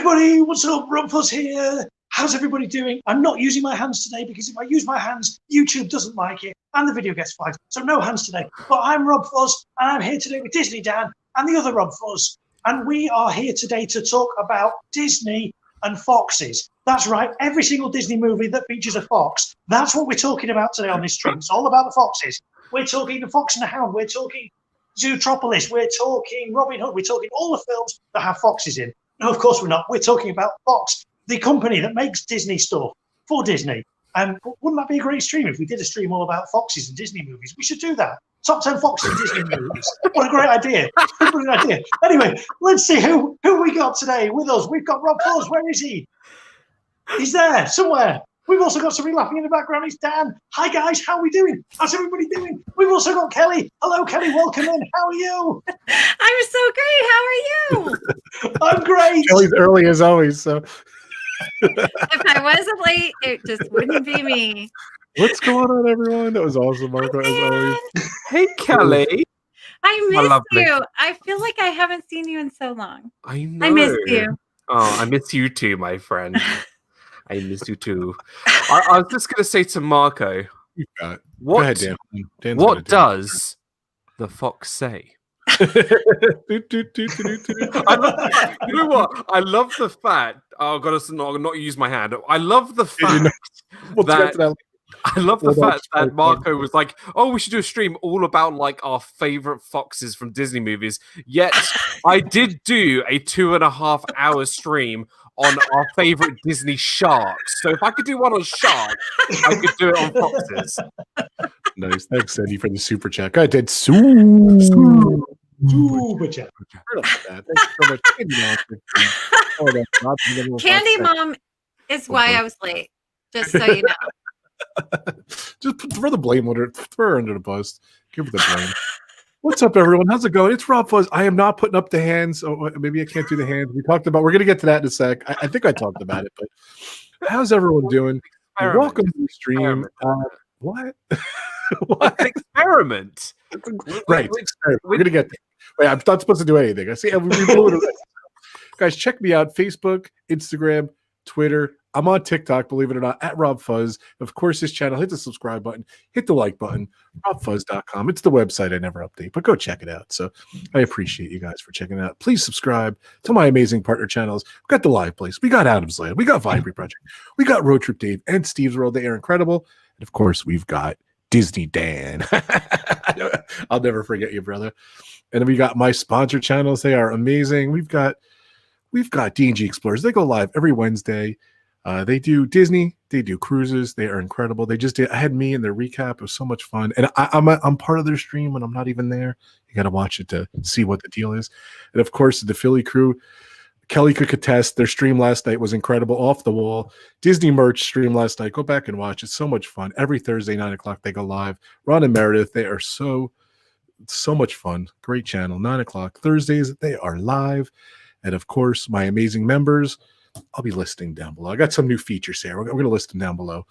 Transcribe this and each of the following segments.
everybody, what's up? RobFuz here. How's everybody doing? I'm not using my hands today because if I use my hands, YouTube doesn't like it and the video gets flagged. So no hands today. But I'm RobFuz and I'm here today with Disney Dan and the other RobFuz. And we are here today to talk about Disney and foxes. That's right, every single Disney movie that features a fox. That's what we're talking about today on this stream. It's all about the foxes. We're talking The Fox and the Hound. We're talking Zootropolis. We're talking Robin Hood. We're talking all the films that have foxes in. No, of course we're not. We're talking about Fox, the company that makes Disney stuff for Disney. And wouldn't that be a great stream if we did a stream all about foxes and Disney movies? We should do that. Top 10 foxes and Disney movies. What a great idea. What an idea. Anyway, let's see who we got today with us. We've got RobFuz. Where is he? He's there somewhere. We've also got somebody laughing in the background. It's Dan. Hi, guys. How are we doing? How's everybody doing? We've also got Kelly. Hello, Kelly. Welcome in. How are you? I'm so great. How are you? I'm great. Kelly's early as always. So If I wasn't late, it just wouldn't be me. what's going on, everyone? That was awesome, Marco, as always. Hey, Kelly. I missed lovely. you. I feel like I haven't seen you in so long. I know. I missed you. Oh, I miss you too, my friend. I miss you too. I was just going to say to Marco, You got it. Go what, ahead, Dan. Dan's what gonna do does the fox say? it. I love, you know what? I love the fact. Oh, I've got to not use my hand. I love the fact We'll get that. to that. I love the Well, fact that's that Marco was like, "Oh, we should do a stream all about like our favorite foxes from Disney movies." Yet, I did do a 2.5-hour stream on our favorite Disney sharks. So if I could do one on sharks, I could do it on foxes. Nice. Thanks, Eddie, for the super chat. Go ahead, Dan. Super chat. Thanks so much. Candy Mom is why I was late. Just so you know. Just throw the blame on her. Throw her under the bus. Give her the blame. What's up, everyone? How's it going? It's RobFuz. I am not putting up the hands. Oh, maybe I can't do the hands. We talked about. We're gonna get to that in a sec. I think I talked about it, but how's everyone doing? Welcome to the stream. What? What? An experiment. Right. We're gonna get there. Wait, I'm not supposed to do anything. I see. We blew it already. Guys, check me out. Facebook, Instagram, Twitter. I'm on TikTok, believe it or not, at RobFuz. Of course, this channel, hit the subscribe button, hit the like button, robfuz.com. It's the website I never update, but go check it out. So I appreciate you guys for checking it out. Please subscribe to my amazing partner channels. We've got The Live Place. We got Adam's Land. We got Vibrary Project. We got Road Trip Dave and Steve's World. They are incredible. And of course, we've got Disney Dan. I'll never forget you, brother. And then we got my sponsor channels. They are amazing. We've got D&G Explorers. They go live every Wednesday. They do Disney, they do cruises, they are incredible. They just did. I had me in their recap. It was so much fun, and I'm part of their stream when I'm not even there. You got to watch it to see what the deal is. And of course, the Philly crew, Kelly could contest. Their stream last night was incredible, off the wall. Disney merch stream last night. Go back and watch. It's so much fun. Every Thursday 9:00 they go live. Ron and Meredith, they are so much fun. Great channel. 9:00 Thursdays they are live, and of course my amazing members. I'll be listing down below. I got some new features here. We're going to list them down below.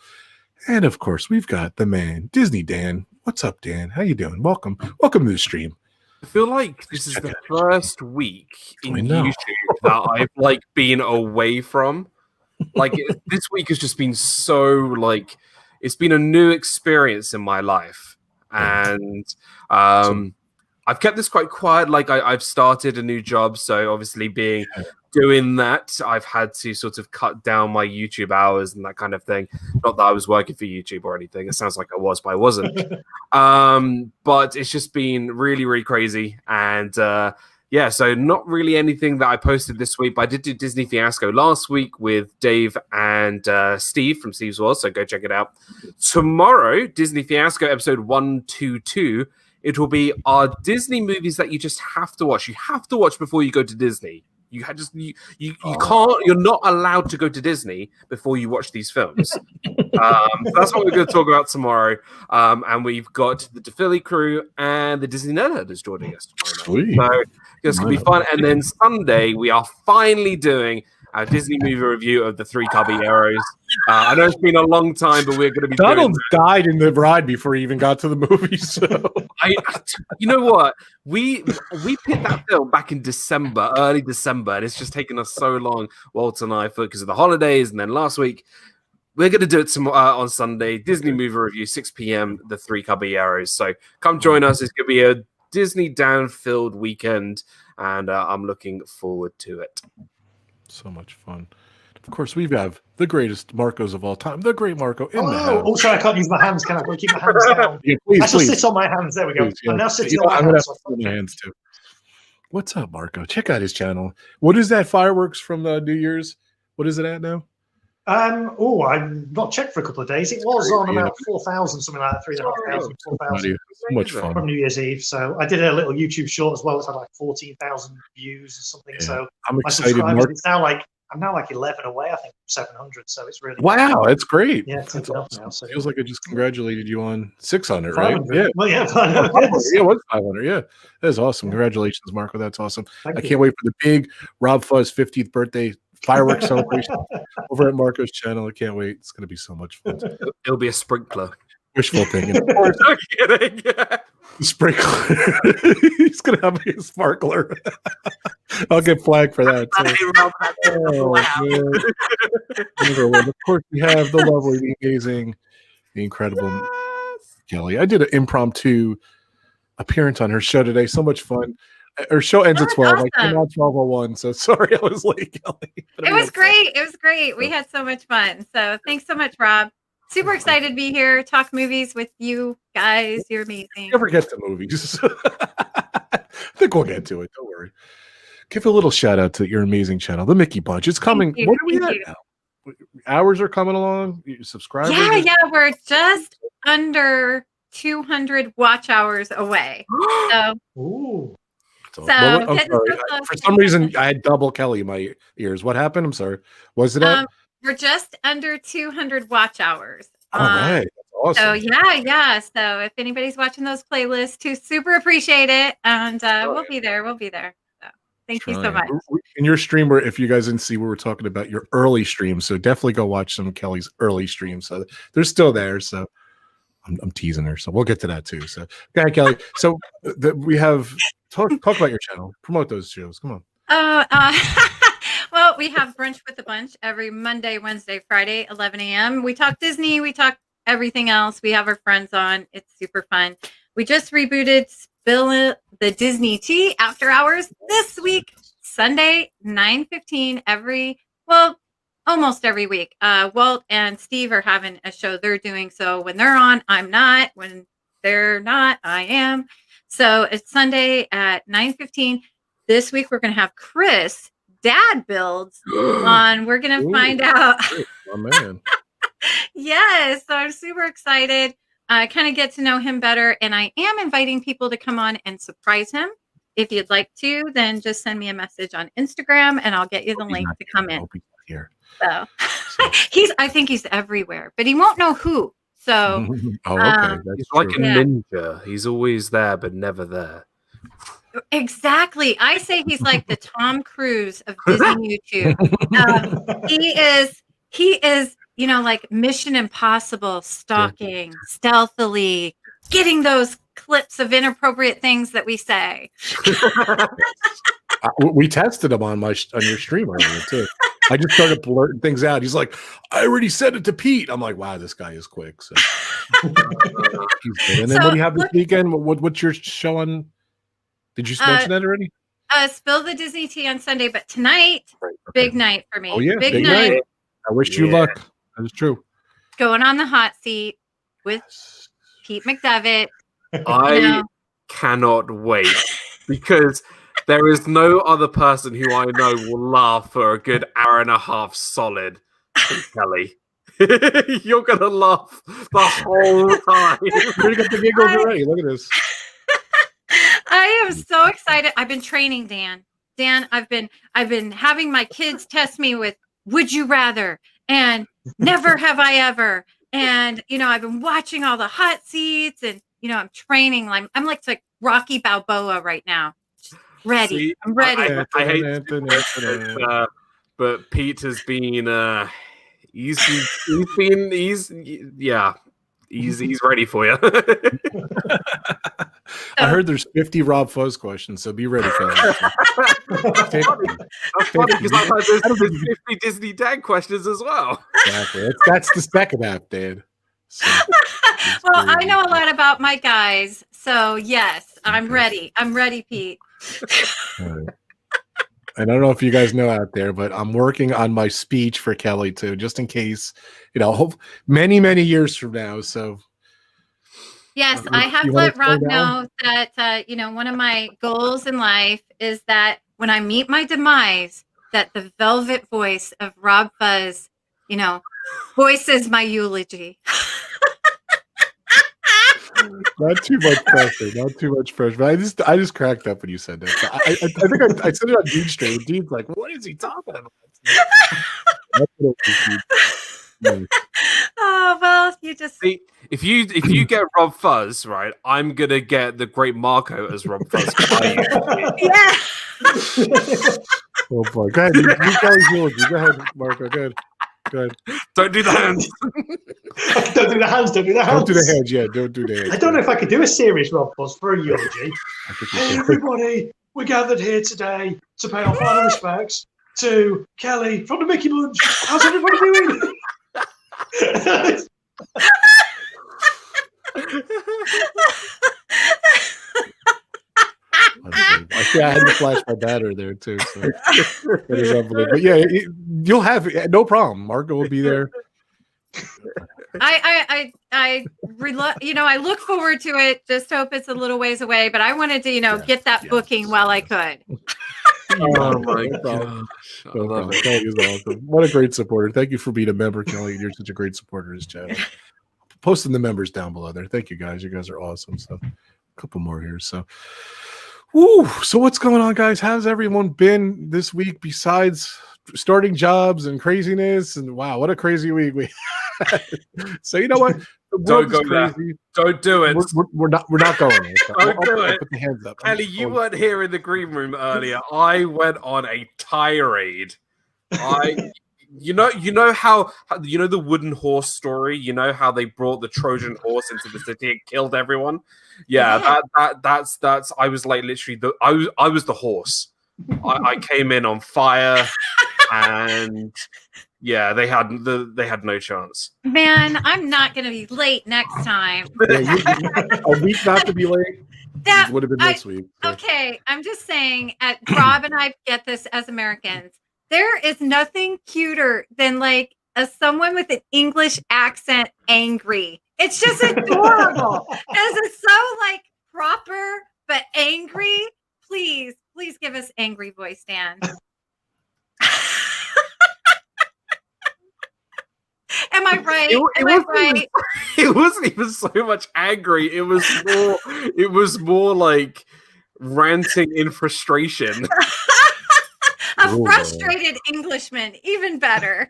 And of course, we've got the man, Disney Dan. What's up, Dan? How you doing? Welcome to the stream. I feel like this is the first week in YouTube that I've like been away from. Like this week has just been so like it's been a new experience in my life, and I've kept this quite quiet. Like I've started a new job, so obviously doing that, I've had to sort of cut down my YouTube hours and that kind of thing. Not that I was working for YouTube or anything. It sounds like I was, but I wasn't. But it's just been really, really crazy. And yeah, so not really anything that I posted this week, but I did do Disney Fiasco last week with Dave and Steve from Steve's World, so go check it out. Tomorrow, Disney Fiasco episode 122, it will be our Disney movies that you just have to watch. You have to watch before you go to Disney. You can't. You're not allowed to go to Disney before you watch these films. That's what we're going to talk about tomorrow. And we've got the Philly crew and the Disney Nerdheaders joining us tomorrow. So it's going to be fun. And then Sunday we are finally doing our Disney movie review of the Three Caballeros. I know it's been a long time, but we're going to be Donald doing died in the ride before he even got to the movie. So you know what? We picked that film back in December, early December, and it's just taken us so long, Walt and I, because of the holidays, and then last week. We're going to do it on Sunday. Disney movie review, 6 p.m. The Three Caballeros. So come join us. It's going to be a Disney down-filled weekend, and I'm looking forward to it. So much fun. Of course, we have the greatest Marcos of all time, the great Marco in the house. Oh, sorry, I can't use my hands. Can I? I've got to keep my hands down. Yeah, please, I shall please. sit on my hands. There we go. Please, yeah. I'm now sitting on I'm my gonna hands. have to put my hands too. What's up, Marco? Check out his channel. What is that fireworks from New Year's? What is it at now? I've not checked for a couple of days. It was on about 4,000, something like that, 3,500, 4,000 So much fun. from New Year's Eve. So I did a little YouTube short as well. It's had like 14,000 views or something. Yeah. So I'm my excited. subscribers, I'm now like 11 away. I think 700. So it's really Wow, that's great. Yeah, it's That's up awesome. now. So Feels like I just congratulated you on 600, right? 500. Yeah. Well, yeah, 500. 500. Yeah, it was 500. Yeah, that is awesome. Congratulations, Marco. That's awesome. Thank I you. can't wait for the big RobFuz 50th birthday fireworks celebration over at Marco's channel. I can't wait. It's going to be so much fun. It'll be a sprinkler. Wishful thinking. Of course, I'm kidding. sprinkler. He's going to have a sparkler. I'll get flagged for that. So. Of course, we have the lovely, the amazing, the incredible Kelly. I did an impromptu appearance on her show today. So much fun. Her show ends at 12. Awesome. I came out 12:01, so sorry I was late, Kelly. It was great. It was great. We had so much fun. So thanks so much, Rob. Super excited to be here, talk movies with you guys. You're amazing. Never get to movies. I think we'll get to it. Don't worry. Give a little shout out to your amazing channel, the Mickey Bunch. It's coming. you. What are we Thank at you. now? Hours are coming along. Subscribers. Yeah, we're just under 200 watch hours away. So, Ooh. So, So, I'm getting sorry. so close. For some reason, I had double Kelly in my ears. What happened? I'm sorry. Was it at? we're just under 200 watch hours. All right. That's awesome. So yeah. So if anybody's watching those playlists, too, super appreciate it, and we'll be there. We'll be there. So thank you so much. In your stream, where if you guys didn't see, we were talking about your early streams, so definitely go watch some of Kelly's early streams. So they're still there. So I'm teasing her. So we'll get to that too. So okay, Kelly. So we have talk about your channel. Promote those shows. Come on. Well, we have Brunch with the Bunch every Monday, Wednesday, Friday, 11 a.m. We talk Disney. We talk everything else. We have our friends on. It's super fun. We just rebooted Spill the Disney Tea After Hours this week, Sunday, 9:15 almost every week. Walt and Steve are having a show they're doing. So when they're on, I'm not. When they're not, I am. So it's Sunday at 9:15. This week, we're going to have Chris Dad Builds on. We're going to find out. Oh, man. Yes. So I'm super excited. Kind of get to know him better. And I am inviting people to come on and surprise him. If you'd like to, then just send me a message on Instagram and I'll get you the link to come in. Here. So I think he's everywhere, but he won't know who. So okay. He's like a ninja. He's always there, but never there. Exactly. I say he's like the Tom Cruise of Disney YouTube. He is, like Mission Impossible, stalking, stealthily, getting those clips of inappropriate things that we say. We tested him on your stream earlier too. I just started blurting things out. He's like, I already said it to Pete. I'm like, wow, this guy is quick. So. He's good. And then what do you have this weekend? What's your show on? Did you mention that already? Spill the Disney Tea on Sunday, but tonight, big night for me. Oh yeah, big night. I wish you luck. That is true. Going on the hot seat with Pete McDevitt. I cannot wait because there is no other person who I know will laugh for a good hour and a half solid than Kelly. You're gonna laugh the whole time. You're gonna get the giggles already. Look at this. I am so excited. I've been training Dan. I've been having my kids test me with would you rather and never have I ever. And I've been watching all the hot seats and I'm training. I'm like Rocky Balboa right now. Ready. See, I'm ready. I hate to do this, but Pete has been he's ready for you. I heard there's 50 RobFuz questions, so be ready for that. That's funny because I've heard there's 50 Disney Dad questions as well. Exactly. That's the second half, Dan. So, well, I know a lot about my guys, so yes, I'm ready. I'm ready, Pete. Right. And I don't know if you guys know out there, but I'm working on my speech for Kelly too, just in case, many, many years from now. So yes, I have let Rob know that, one of my goals in life is that when I meet my demise, that the velvet voice of RobFuz, voices my eulogy. Not too much pressure. Not too much pressure. But I just cracked up when you said that. I think I said it on Dean's stream. Dean's like, "What is he talking about?" Oh well, you just see, if you get RobFuz right, I'm gonna get the great Marco as RobFuz. Yeah. Oh boy, go ahead. You Kelly's eulogy. Go ahead, Marco. Go ahead. Don't do the hands. Don't do the hands. Don't do the hands. Don't do the hands. Yeah, don't do the hands. I don't know if I could do a serious RobFuz for a eulogy. Hey everybody, we're gathered here today to pay our final respects to Kelly from the Mickey Bunch. How's everybody doing? I had to flash my battery there too. So it is unbelievable. But yeah, you'll have it. No problem. Marco will be there. I look forward to it. Just hope it's a little ways away. But I wanted to, get that booking while I could. Oh my gosh. I love it. Kelly is awesome. What a great supporter. Thank you for being a member, Kelly. You're such a great supporter of this channel. Posting the members down below there. Thank you guys. You guys are awesome. So a couple more here. So what's going on, guys? How's everyone been this week besides starting jobs and craziness? And wow, what a crazy week we had. So you know what? Don't go there. Don't do it. We're not going there. So Don't do it. Put the hands up. Ellie, you weren't here in the green room earlier. I went on a tirade. You know how the wooden horse story. You know how they brought the Trojan horse into the city and killed everyone. Yeah. That's. I was like literally I was the horse. I came in on fire, and yeah, they had no chance. Man, I'm not going to be late next time. A week not to be late. That would have been this week. So. Okay, I'm just saying. Rob and I get this as Americans. There is nothing cuter than like someone with an English accent angry. It's just adorable because it's so like proper but angry. Please give us angry voice, Dan. Am I right? It wasn't even so much angry. It was more like ranting in frustration. A frustrated Englishman, even better.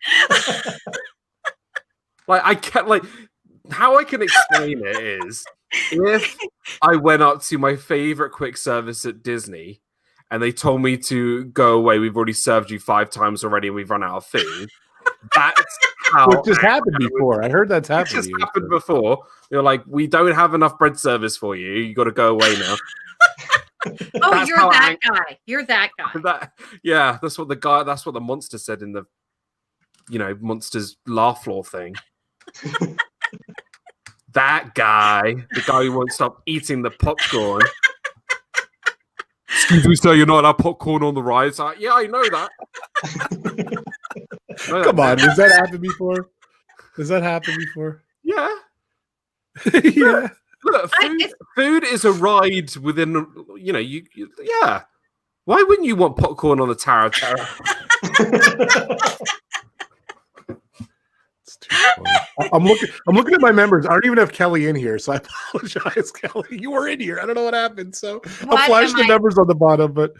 How I can explain it is if I went up to my favorite quick service at Disney and they told me to go away, we've already served you 5 times already and we've run out of food. That's how it just happened before. I heard that's happened. It just happened before. You're like, we don't have enough bread service for you. You got to go away now. Oh, that's you're that guy. You're that guy. That's what the monster said in the, monster's laugh floor thing. That guy, the guy who won't stop eating the popcorn. Excuse me, sir, you're not allowed popcorn on the ride. Like, yeah, I know that. Come on, does that happen before? Does that happen before? Yeah. Yeah. Look, food is a ride within, yeah. Why wouldn't you want popcorn on the Tower of Terror? It's too funny. I'm looking at my members. I don't even have Kelly in here, so I apologize, Kelly. You were in here. I don't know what happened, so I'll flash the numbers on the bottom, but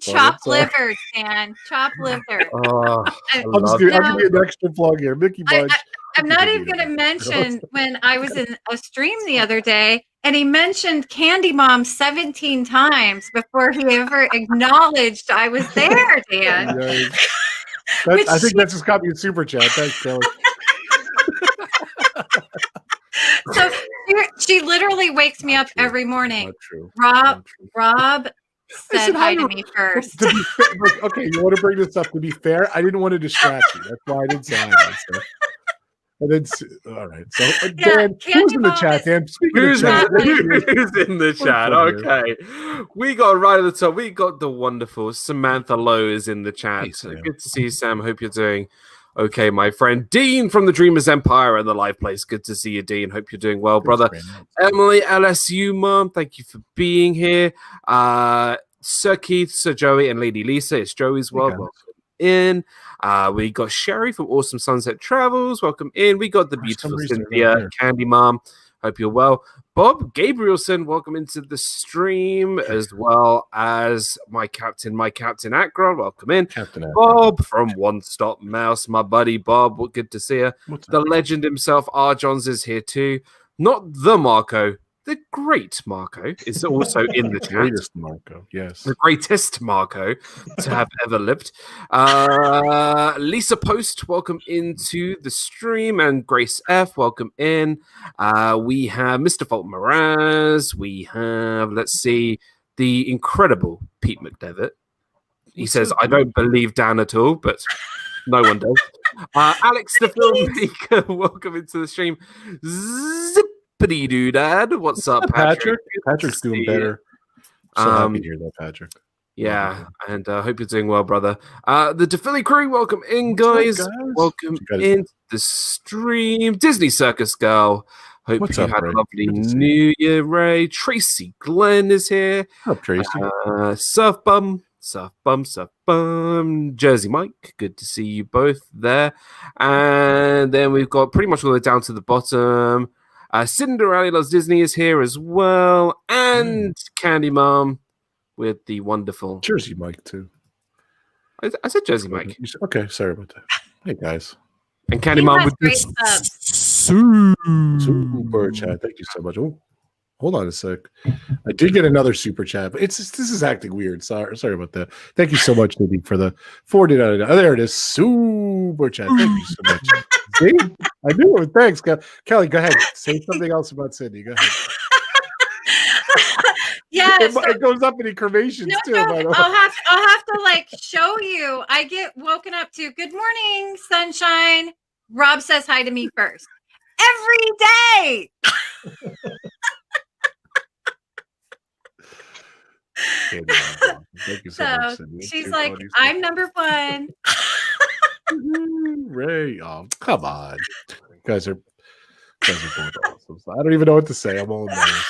chop liver, Dan. Chop liver. I'll give you an extra plug here. Mickey Bunch. I'm not even going to mention when I was in a stream the other day and he mentioned Candy Mom 17 times before he ever acknowledged I was there, Dan. I think that's just got me a super chat. Thanks, Kelly. So she literally wakes me up every morning. Not true. Rob said hi to me first. To be fair, okay, you want to bring this up. To be fair, I didn't want to distract you. That's why I didn't say hi. And then, all right. So, Dan, who's in the chat, Dan? Who's in the chat? Okay. We got right at the top. We got the wonderful Samantha Lowe is in the chat. Hey, good to see you, Sam. Hope you're doing okay, my friend. Dean from the Dreamers Empire and the Live Place. Good to see you, Dean. Hope you're doing well, brother. Emily, LSU mom, thank you for being here. Sir Keith, Sir Joey, and Lady Lisa. It's Joey's world. Welcome in. We got Sherry from Awesome Sunset Travels. Welcome in. We got the beautiful Cynthia, Candy Mom. Hope you're well. Bob Gabrielson, welcome into the stream, as well as my captain Akron. Welcome in. Captain Bob from One Stop Mouse, my buddy Bob. Well, good to see you. The legend himself, R. Johns, is here too. Not the Marco. The great Marco is also in the chat. Greatest Marco, yes. The greatest Marco to have ever lived. Lisa Post, welcome into the stream. And Grace F, welcome in. We have Mr. Fulton Moraz. We have, let's see, the incredible Pete McDevitt. He says, I don't believe Dan at all, but no one does. Alex the filmmaker, welcome into the stream. Zippity doodad. What's up, Patrick? Patrick's doing better. So happy to hear that, Patrick. Yeah, and hope you're doing well, brother. The DePhilly crew, welcome in, guys. Welcome into the stream. Disney Circus Girl. Hope you had a lovely New Year, Ray. Tracy Glenn is here. What's up, Tracy? Surf Bum. Jersey Mike, good to see you both there. And then we've got pretty much all the way down to the bottom. Cinderella Loves Disney is here as well. And Candy Mom with the wonderful Jersey Mike, too. I said Jersey Mike. Okay, sorry about that. Hey, guys. And Candy Mom with great super chat. Thank you so much. Oh, hold on a sec. I did get another super chat, but this is acting weird. Sorry about that. Thank you so much, Libby, for the $49. Oh, there it is. Super chat. Thank you so much. See? I knew it. Thanks, Kelly. Go ahead. Say something else about Cindy. Go ahead. Yeah, it goes up in cremations too. I'll have to like show you. I get woken up to good morning, sunshine. Rob says hi to me first every day. Thank you so much, Cindy. She's like, I'm number one. Ray, oh come on, you guys are both awesome. So I don't even know what to say. I'm all embarrassed.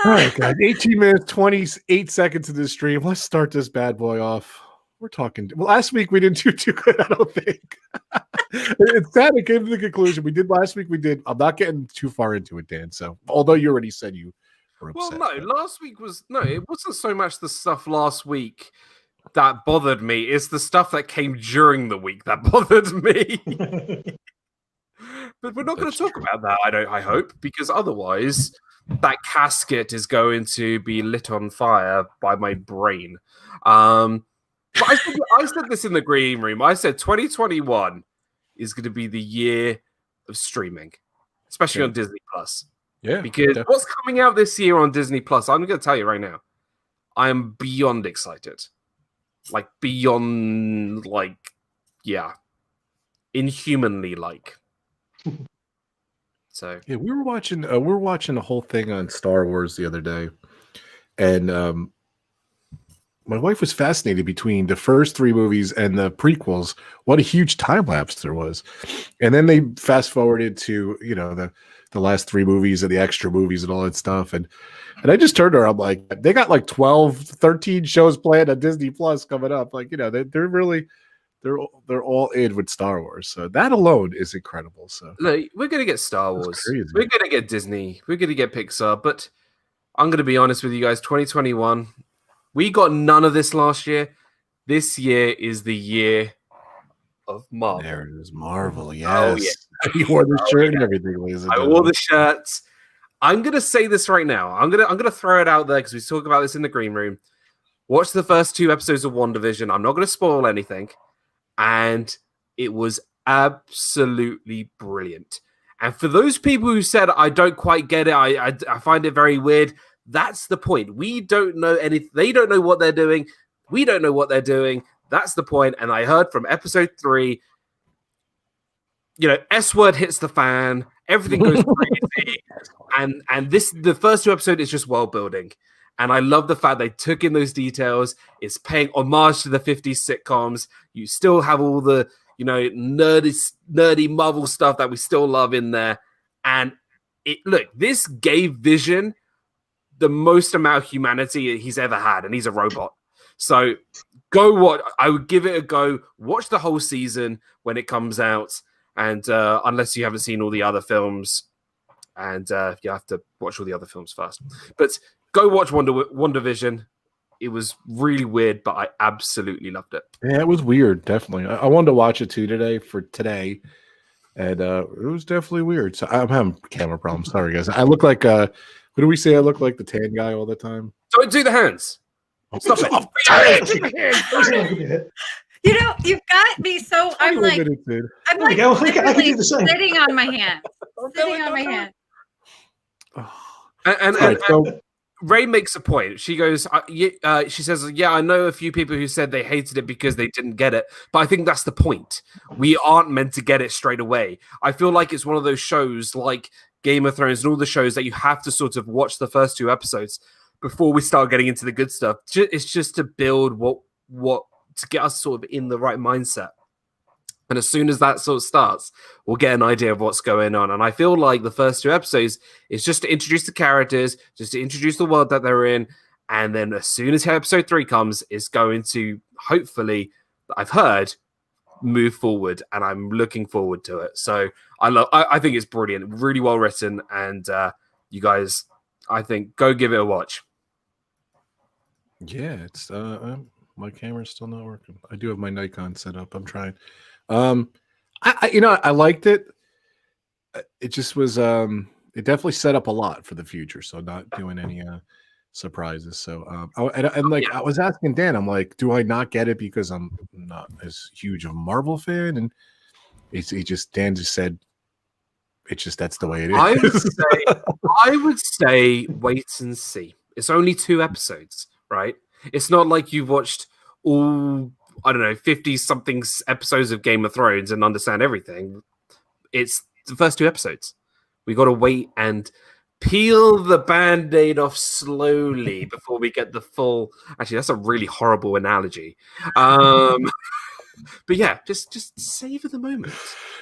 All right, guys. 18 minutes, 28 seconds of this stream. Let's start this bad boy off. We're talking. Well, last week we didn't do too good, I don't think. It's sad it came to the conclusion. We did last week. We did. I'm not getting too far into it, Dan. So, although you already said you were upset. Well, no, last week was it wasn't so much the stuff last week that bothered me. It's the stuff that came during the week that bothered me. But we're not going to talk about that. I hope, because otherwise that casket is going to be lit on fire by my brain. But I said this in the green room. I said 2021 is going to be the year of streaming, especially on Disney Plus. Yeah, because what's coming out this year on Disney Plus, I'm going to tell you right now, I am beyond excited. Like beyond, like, yeah, inhumanly like. So yeah, we were watching a whole thing on Star Wars the other day, and my wife was fascinated between the first three movies and the prequels. What a huge time lapse there was, and then they fast forwarded to the last three movies and the extra movies and all that stuff, and I just turned to her. I'm like, they got like 12, 13 shows planned on Disney Plus coming up. Like, they're really. They're all in with Star Wars, so that alone is incredible. So look, we're gonna get Star Wars, we're gonna get Disney, we're gonna get Pixar, but I'm gonna be honest with you guys. 2021, we got none of this last year. This year is the year of Marvel. There it is, Marvel. Yes, oh, yeah. You wore the shirt and everything. I wore the shirts. I'm gonna say this right now. I'm gonna throw it out there because we talk about this in the green room. Watch the first 2 episodes of WandaVision. I'm not gonna spoil anything. and it was absolutely brilliant. And for those people who said, I don't quite get it, I find it very weird, that's the point. We don't know anything. They don't know what they're doing. We don't know what they're doing. That's the point. And I heard from episode 3, S word hits the fan. Everything goes crazy. And the first 2 episodes is just world building. And I love the fact they took in those details. It's paying homage to the 50s sitcoms. You still have all the, nerdy Marvel stuff that we still love in there. And this gave Vision the most amount of humanity he's ever had, and he's a robot. So go watch. I would give it a go. Watch the whole season when it comes out. And unless you haven't seen all the other films, and you have to watch all the other films first. But go watch WandaVision. It was really weird, but I absolutely loved it. Yeah, it was weird, definitely. I wanted to watch it too today, and it was definitely weird. So I'm having camera problems. Sorry, guys. I look like what do we say? I look like the tan guy all the time. Don't do the hands. Stop it. You've got me so. I'm like literally sitting on my hands. Sitting on my hands. And Ray makes a point. She goes, she says, I know a few people who said they hated it because they didn't get it. But I think that's the point. We aren't meant to get it straight away. I feel like it's one of those shows like Game of Thrones and all the shows that you have to sort of watch the first 2 episodes before we start getting into the good stuff. It's just to build what to get us sort of in the right mindset. And as soon as that sort of starts, we'll get an idea of what's going on. And I feel like the first 2 episodes is just to introduce the characters, just to introduce the world that they're in. And then as soon as episode 3 comes, it's going to, hopefully, I've heard, move forward. And I'm looking forward to it. So I think it's brilliant, really well written. And you guys, I think, go give it a watch. Yeah, it's my camera's still not working. I do have my Nikon set up. I'm trying. I liked it. It just was it definitely set up a lot for the future, so not doing any surprises. So I was asking Dan, I'm like, do I not get it because I'm not as huge of a Marvel fan? And Dan just said it's just that's the way it is. I would say wait and see. It's only 2 episodes, right? It's not like you've watched all 50-something episodes of Game of Thrones and understand everything. It's the first 2 episodes. We got to wait and peel the Band-Aid off slowly before we get the full... Actually, that's a really horrible analogy. But yeah, just savor the moment.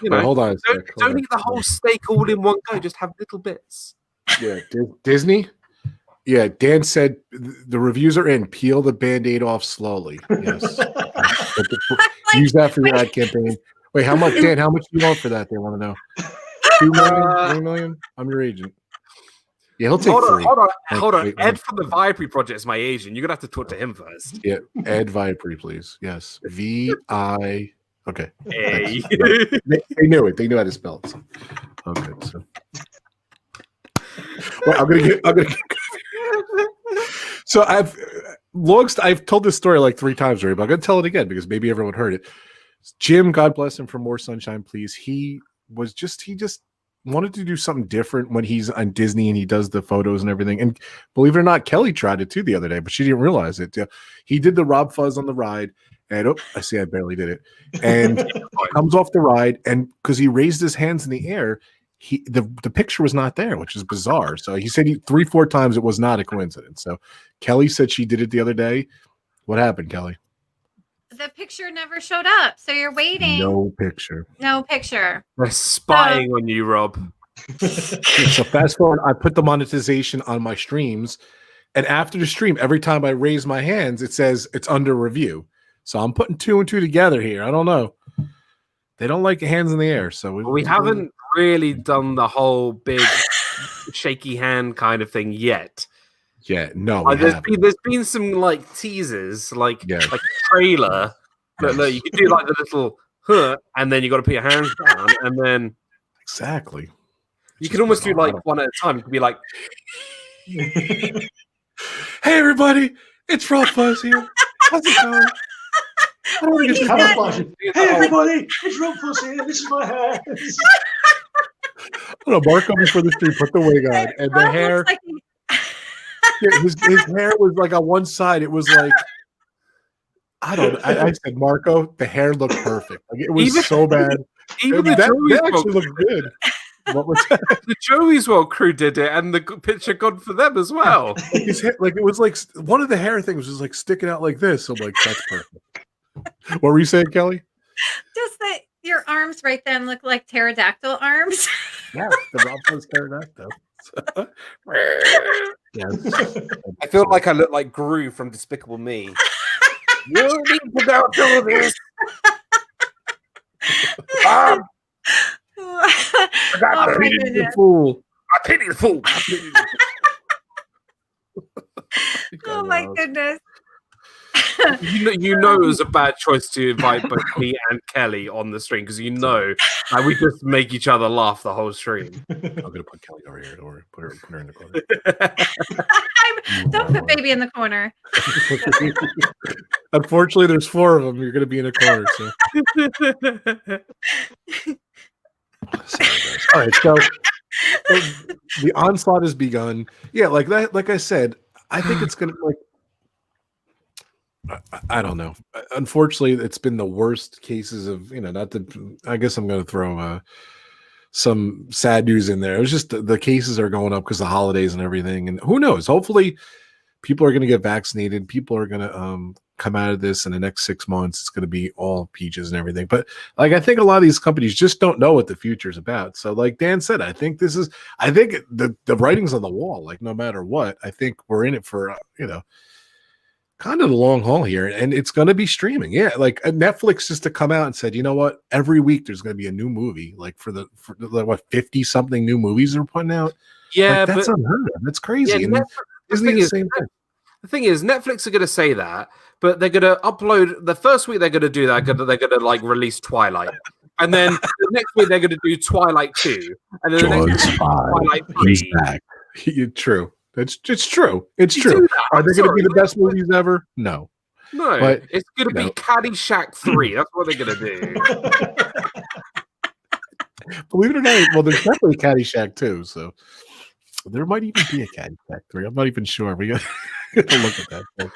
Wait, hold on a sec. Don't eat the whole steak all in one go. Just have little bits. Yeah, Disney... Yeah, Dan said the reviews are in. Peel the Band-Aid off slowly. Yes. Use that for your ad campaign. Wait, how much, Dan? How much do you want for that? They want to know. 2 million? 3 million? I'm your agent. Yeah, he'll take 3. Hold on. Ed from the Viapre Project is my agent. You're going to have to talk to him first. Yeah, Ed Viapre, please. Yes. V-I... Okay. Hey. They knew it. They knew how to spell it. So. Okay, so... Well, I'm gonna get So I've told this story like 3 times already, but I'm gonna tell it again because maybe everyone heard it. Jim, God bless him, for More Sunshine, Please. He just wanted to do something different when he's on Disney and he does the photos and everything. And believe it or not, Kelly tried it too the other day, but she didn't realize it. He did the RobFuz on the ride, and I see I barely did it. And comes off the ride, and because he raised his hands in the air, the picture was not there, which is bizarre. So he said 3-4 times it was not a coincidence. So Kelly said she did it the other day. What happened, Kelly? The picture never showed up. So you're waiting. No picture. They're spying on you, Rob. So fast forward, I put the monetization on my streams, and after the stream, every time I raise my hands, it says it's under review. So I'm putting 2 and 2 together here. I don't know. They don't like hands in the air, so we haven't really done the whole big shaky hand kind of thing yet. Yeah, no. There's been some like teasers, like a trailer. Look, you can do like the little and then you got to put your hands down, and then exactly. You can almost do like one at a time. You can be like, "Hey, everybody, it's RobFuz here. How's it going? I don't think it's Camouflage. Hey everybody, it's RobFuz here. This is my hair. I don't know, Marco before the stream put the wig on, and the hair. Like his hair was like on one side. It was like I said, Marco, the hair looked perfect. Like it was so bad. Even that Joey's actually looked good. What was that? The Joey's World crew did it, and the picture got for them as well. Like his hair, like it was like one of the hair things was like sticking out like this. So I'm like, that's perfect. What were you saying, Kelly? just that your arms right then look like pterodactyl arms. Yeah, the RobFuz pterodactyl. Yes. I feel like I look like Gru from Despicable Me. You need to go do this. I pity the fool. I pity the fool. Oh my goodness. You know it was a bad choice to invite both me and Kelly on the stream because we just make each other laugh the whole stream. I'm gonna put Kelly over here. Don't worry. Put her in the corner. Don't put baby in the corner. Unfortunately, there's 4 of them. You're gonna be in a corner. So. Sorry, guys. All right, so the onslaught has begun. Yeah, like that. Like I said, I think it's gonna like. I don't know. Unfortunately, it's been the worst cases of, not that I guess I'm going to throw some sad news in there. It was just the cases are going up because of the holidays and everything. And who knows? Hopefully people are going to get vaccinated. People are going to come out of this in the next 6 months. It's going to be all peaches and everything. But like, I think a lot of these companies just don't know what the future is about. So like Dan said, I think the writing's on the wall. Like no matter what, I think we're in it for, kind of the long haul here, and it's going to be streaming. Yeah, like Netflix just to come out and said, you know what, every week there's going to be a new movie, like for the 50 something new movies they're putting out. Yeah, like, that's unheard of. That's crazy. Yeah, the thing is, Netflix are going to say that, but they're going to upload the first week. They're going to do that. They're going to like release Twilight, and then the next week they're going to do Twilight 2, and then the next week Twilight 3. He's back. True. It's true. It's true. Are they going to be the best movies ever? No. No. But, it's going to be Caddyshack 3. That's what they're going to do. Believe it or not, well, there's definitely Caddyshack 2. So there might even be a Caddyshack 3. I'm not even sure. We got to look at that.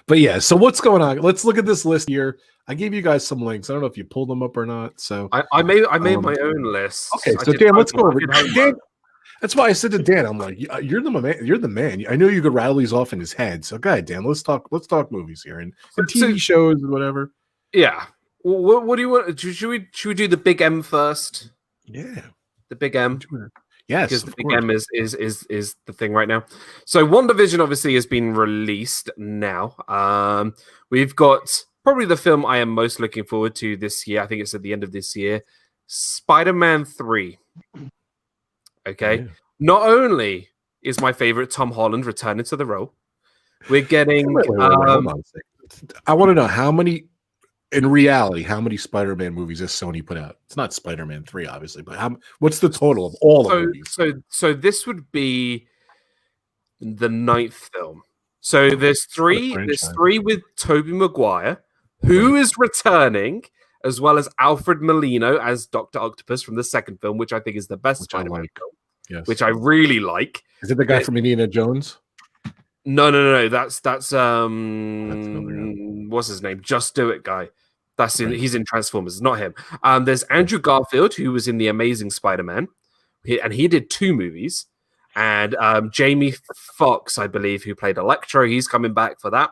But yeah, so what's going on? Let's look at this list here. I gave you guys some links. I don't know if you pulled them up or not. So I made my own list. Okay, so Dan, let's go over. Dan, that's why I said to Dan, I'm like, you're the man. You're the man. I know you could rattle these off in his head. So go ahead, Dan. Let's talk movies here and TV shows and whatever. Yeah. What do you want? Should we do the big M first? Yeah. The big M. Yes. Because the big M is the thing right now. So WandaVision obviously has been released now. We've got probably the film I am most looking forward to this year. I think it's at the end of this year. Spider-Man 3. Okay. Yeah. Not only is my favorite Tom Holland returning to the role, we're getting. Wait, hold on a second. I want to know how many Spider-Man movies has Sony put out? It's not Spider-Man 3, obviously, but what's the total of all the movies? So this would be the 9th film. So there's 3. There's 3 with Tobey Maguire, who is returning, as well as Alfred Molina as Dr. Octopus from the 2nd film, which I think is the best Spider-Man film, yes. Which I really like. Is it the guy from Indiana Jones? No. That's what's his name? Just Do It guy. He's in Transformers. It's not him. There's Andrew Garfield, who was in The Amazing Spider-Man, and he did 2 movies. And Jamie Foxx, I believe, who played Electro, he's coming back for that.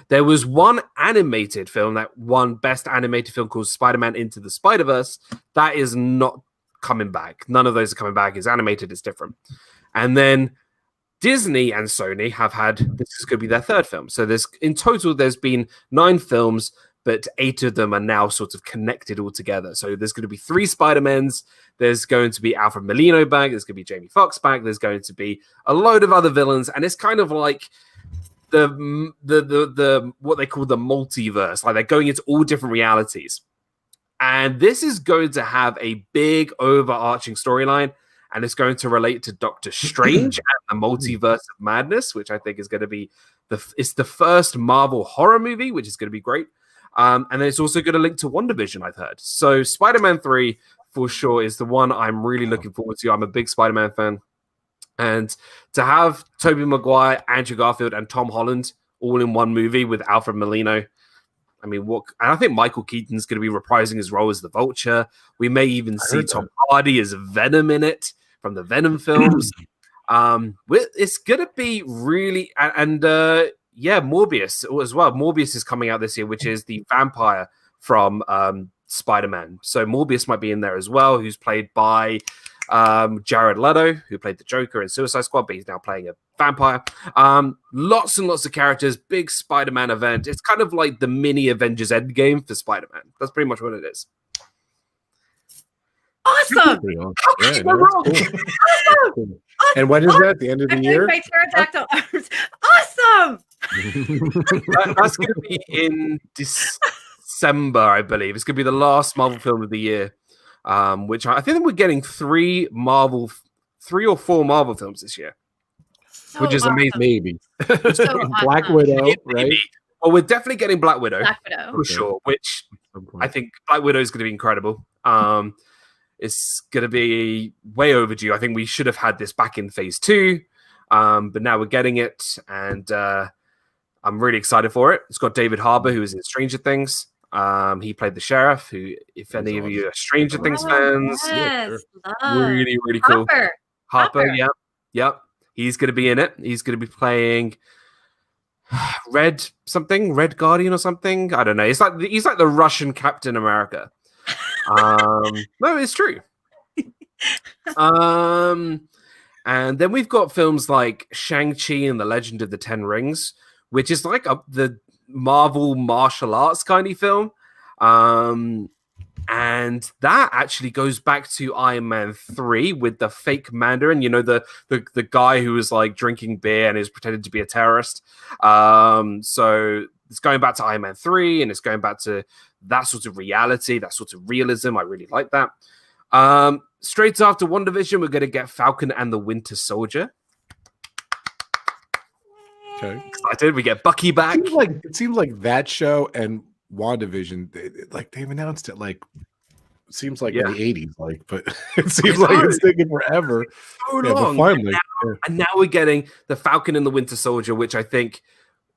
There was one animated film that won Best Animated Film called Spider-Man Into the Spider-Verse. That is not coming back. None of those are coming back. It's animated. It's different. And then Disney and Sony have had, this is going to be their 3rd film. So in total, there's been 9 films, but 8 of them are now sort of connected all together. So there's going to be 3 Spider-Mans. There's going to be Alfred Molina back. There's going to be Jamie Foxx back. There's going to be a load of other villains. And it's kind of like the what they call the multiverse, like they're going into all different realities, and this is going to have a big overarching storyline, and it's going to relate to Doctor Strange and the multiverse of madness, which I think is going to be It's the first Marvel horror movie, which is going to be great. And then it's also going to link to WandaVision, I've heard. So Spider-Man 3 for sure is the one I'm really looking forward to. I'm a big Spider-Man fan. And to have Tobey Maguire, Andrew Garfield, and Tom Holland all in one movie with Alfred Molina, I mean, and I think Michael Keaton's going to be reprising his role as the Vulture. We may even see Tom Hardy as Venom in it from the Venom films. It's going to be really... Morbius as well. Morbius is coming out this year, which is the vampire from Spider-Man. So Morbius might be in there as well, who's played by Jared Leto, who played the Joker in Suicide Squad, but he's now playing a vampire. Lots and lots of characters, big Spider-Man event. It's kind of like the mini Avengers Endgame for Spider-Man. That's pretty much what it is. Awesome! Awesome! And when is that? The end of the year? My pterodactyl arms. Awesome! That's going to be in December, I believe. It's going to be the last Marvel film of the year. Which I think we're getting 3 or 4 Marvel films this year, which is amazing. Maybe So Black awesome. Widow, right? Maybe. Well, we're definitely getting Black Widow for Okay. sure. Which I think Black Widow is going to be incredible. It's going to be way overdue. I think we should have had this back in phase 2, but now we're getting it, and I'm really excited for it. It's got David Harbour, who is in Stranger Things. He played the sheriff, who, if any of you are Stranger Things fans, really, really cool. Harper, yep. He's going to be in it. He's going to be playing Red Guardian or something. I don't know. He's like the Russian Captain America. No, it's true. And then we've got films like Shang-Chi and the Legend of the Ten Rings, which is like the Marvel martial arts kind of film. And that actually goes back to Iron Man 3 with the fake Mandarin, the guy who was like drinking beer and is pretending to be a terrorist. So it's going back to Iron Man 3, and it's going back to that sort of reality, that sort of realism. I really like that. Straight after WandaVision, we're going to get Falcon and the Winter Soldier. Okay. Excited. We get Bucky back. It seems like that show and WandaVision, they've announced it seems like in the 80s, but it seems like it's taking forever. So long. But finally, and now we're getting the Falcon and the Winter Soldier, which I think,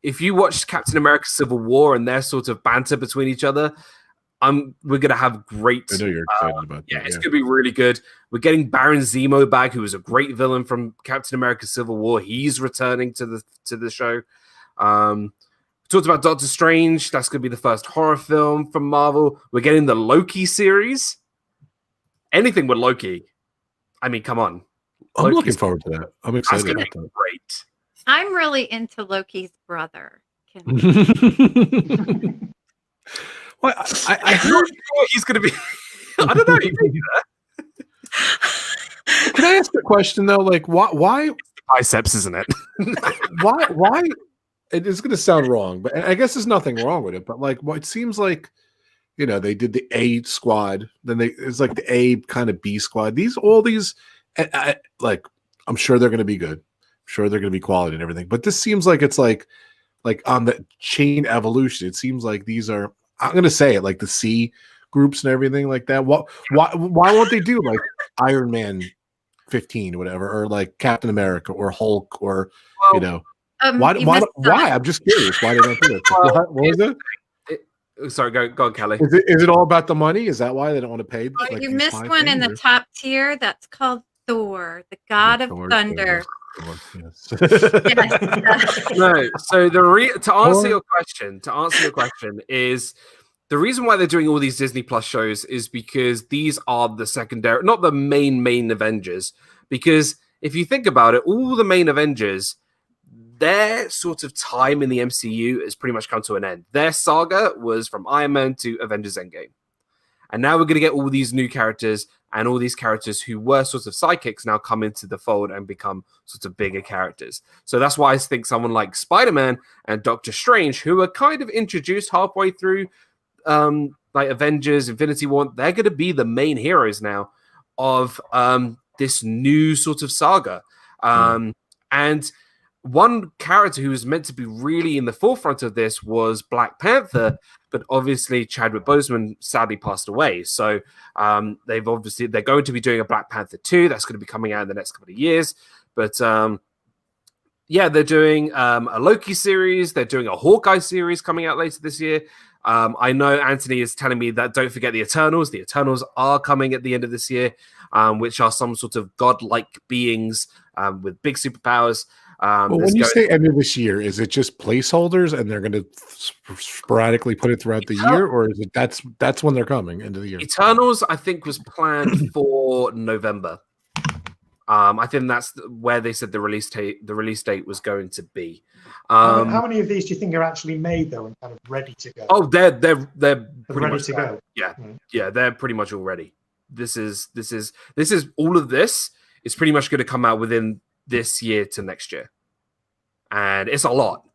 if you watch Captain America: Civil War and their sort of banter between each other, we're gonna have great. I know you're excited about that. Yeah, it's gonna be really good. We're getting Baron Zemo back, who was a great villain from Captain America: Civil War. He's returning to the show. Talked about Doctor Strange. That's going to be the first horror film from Marvel. We're getting the Loki series. Anything with Loki. I mean, come on. I'm looking forward to that. I'm excited about that. Great. I'm really into Loki's brother. Well, I heard he's going to be. I don't know. You can do that. Can I ask a question though? Why? Biceps, isn't it? Why? It's going to sound wrong, but I guess there's nothing wrong with it. But it seems like, they did the A squad, then it's like the A kind of B squad. All these, I'm sure they're going to be good. I'm sure they're going to be quality and everything. But this seems like it's like on the chain evolution. It seems like these are, I'm going to say it, like the C groups and everything like that. Why won't they do like Iron Man 15 or whatever, or like Captain America or Hulk or, why? I'm just curious. Why they don't do it? What was it? Sorry, go on, Kelly. Is it all about the money? Is that why they don't want to pay? You missed one in the top tier. That's called Thor, the God of Thunder. Yes. No. So to answer your question is the reason why they're doing all these Disney Plus shows is because these are the secondary, not the main Avengers. Because if you think about it, all the main Avengers, their sort of time in the MCU has pretty much come to an end. Their saga was from Iron Man to Avengers Endgame. And now we're going to get all these new characters, and all these characters who were sort of sidekicks now come into the fold and become sort of bigger characters. So that's why I think someone like Spider-Man and Doctor Strange, who are kind of introduced halfway through Avengers, Infinity War, they're going to be the main heroes now of this new sort of saga. And one character who was meant to be really in the forefront of this was Black Panther, but obviously Chadwick Boseman sadly passed away. So they're going to be doing a Black Panther 2 that's going to be coming out in the next couple of years. But they're doing a Loki series. They're doing a Hawkeye series coming out later this year. I know Anthony is telling me that don't forget the Eternals. The Eternals are coming at the end of this year, which are some sort of godlike beings with big superpowers. When you say end of this year, is it just placeholders and they're going to sporadically put it throughout the year, or is it that's when they're coming, end of the year? Eternals, I think, was planned for November. I think that's where they said the release date was going to be. How many of these do you think are actually made though and kind of ready to go? Oh, they're pretty ready much to go. Yeah, yeah, they're pretty much all ready. This is all of this is pretty much going to come out within this year to next year, and it's a lot.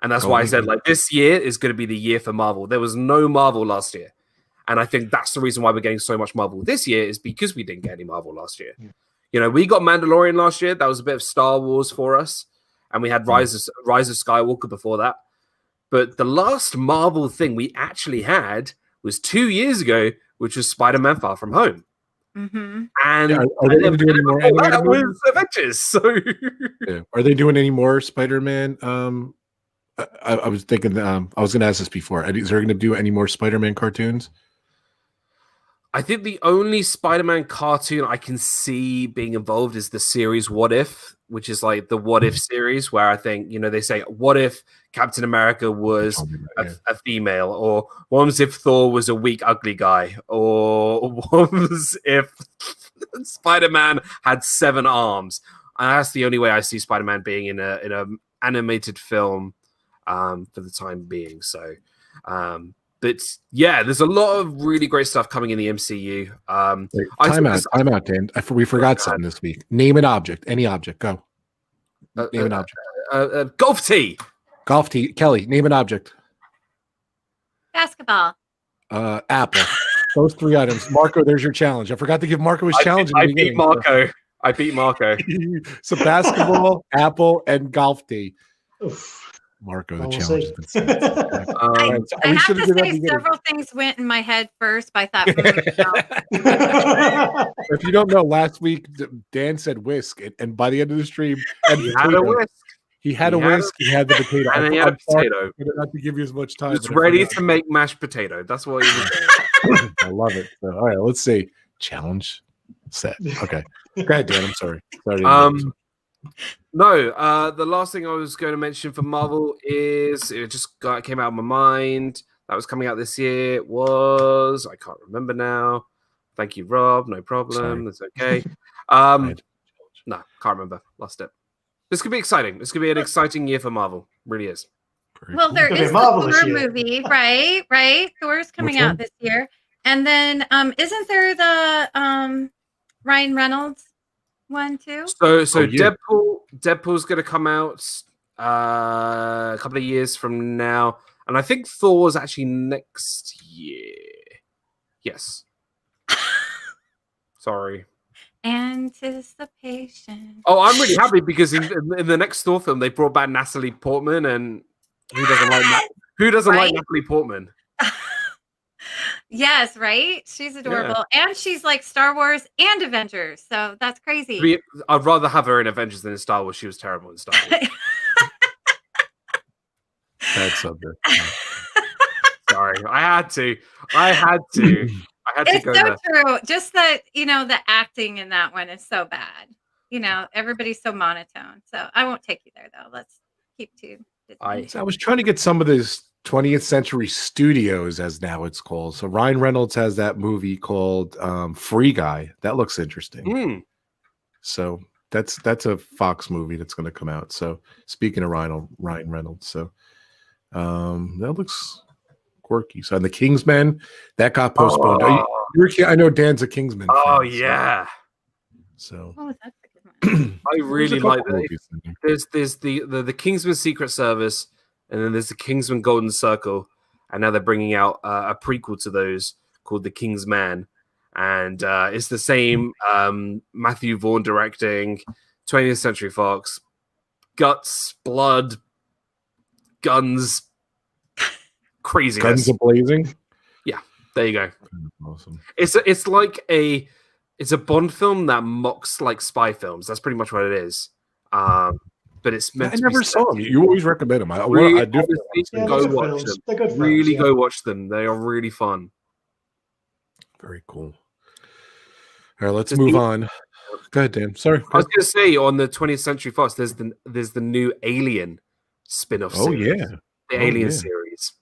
And that's why I said like this year is going to be the year for Marvel. There was no Marvel last year, and I think that's the reason why we're getting so much Marvel this year is because we didn't get any Marvel last year. Yeah. You know, we got Mandalorian last year. That was a bit of Star Wars for us. And we had Rise of Skywalker before that. But the last Marvel thing we actually had was 2 years ago, which was Spider-Man Far From Home. Mm-hmm. And are they going to do any more animated movies? Avengers, so Are they doing any more Spider-Man? I was thinking, I was going to ask this before. Is there going to do any more Spider-Man cartoons? I think the only Spider-Man cartoon I can see being involved is the series What If, which is like the What If series, where I think, you know, they say, what if Captain America was a female? Or what was if Thor was a weak, ugly guy? Or what was if Spider-Man had 7 arms? And that's the only way I see Spider-Man being in an animated film for the time being. So, but yeah, there's a lot of really great stuff coming in the MCU. Time out, Dan. We forgot something this week. Name an object. Any object. Go. Name an object. Golf tee. Golf tee. Kelly, name an object. Basketball. Apple. Those 3 items. Marco, there's your challenge. I forgot to give Marco his challenge. I beat Marco. I beat Marco. So basketball, apple, and golf tee. Marco, the challenge has been set. I have to say several things went in my head first, but I thought, if you don't know, last week Dan said whisk, and by the end of the stream, he had a whisk. He had a whisk. He had the potato. And he had a potato. Not to give you as much time. He was ready to make mashed potato. That's what he was doing. I love it. So, all right, let's see. Challenge set. Okay. Go ahead, Dan. I'm sorry. No, the last thing I was going to mention for Marvel is it just came out of my mind. That was coming out this year. It was, I can't remember now. Thank you, Rob. No problem. That's okay. No, can't remember. Lost it. This could be exciting. This could be an exciting year for Marvel. Really is. Well, there is the Thor movie, right? Right. Thor's coming out this year. And then isn't there the Ryan Reynolds one too? So Deadpool's going to come out a couple of years from now, and I think Thor's actually next year. Yes. Sorry. Anticipation. Oh, I'm really happy because in the next Thor film they brought back Natalie Portman, and who doesn't like Natalie Portman? Yes, right? She's adorable. Yeah. And she's like Star Wars and Avengers. So that's crazy. I'd rather have her in Avengers than in Star Wars. She was terrible in Star Wars. That's something. Sorry. I had to it's go so there. True. Just that, the acting in that one is so bad. Everybody's so monotone. So I won't take you there, though. Let's keep to Disney. I was trying to get some of this 20th Century Studios, as now it's called. So Ryan Reynolds has that movie called Free Guy. That looks interesting. So that's a Fox movie that's going to come out. So speaking of Ryan Reynolds, so that looks quirky. So the Kingsman, that got postponed. I know Dan's a Kingsman fan. Oh yeah. So that's a good one. I really like that. There's the Kingsman Secret Service. And then there's the Kingsman Golden Circle, and now they're bringing out a prequel to those called The King's Man, and it's the same Matthew Vaughn directing, 20th Century Fox. guts, blood, guns, craziness. Guns a-blazing? Yeah, there you go. Awesome. It's like it's a Bond film that mocks like spy films. That's pretty much what it is. But it's meant I to never be saw them. You always recommend them. I do. Go watch them. They're good Really films, go watch them. They are really fun. Very cool. All right, let's move on. Go ahead, Dan. Sorry. I was going to say on the 20th Century Fox, there's the new Alien spin-off series. Yeah. The Alien series.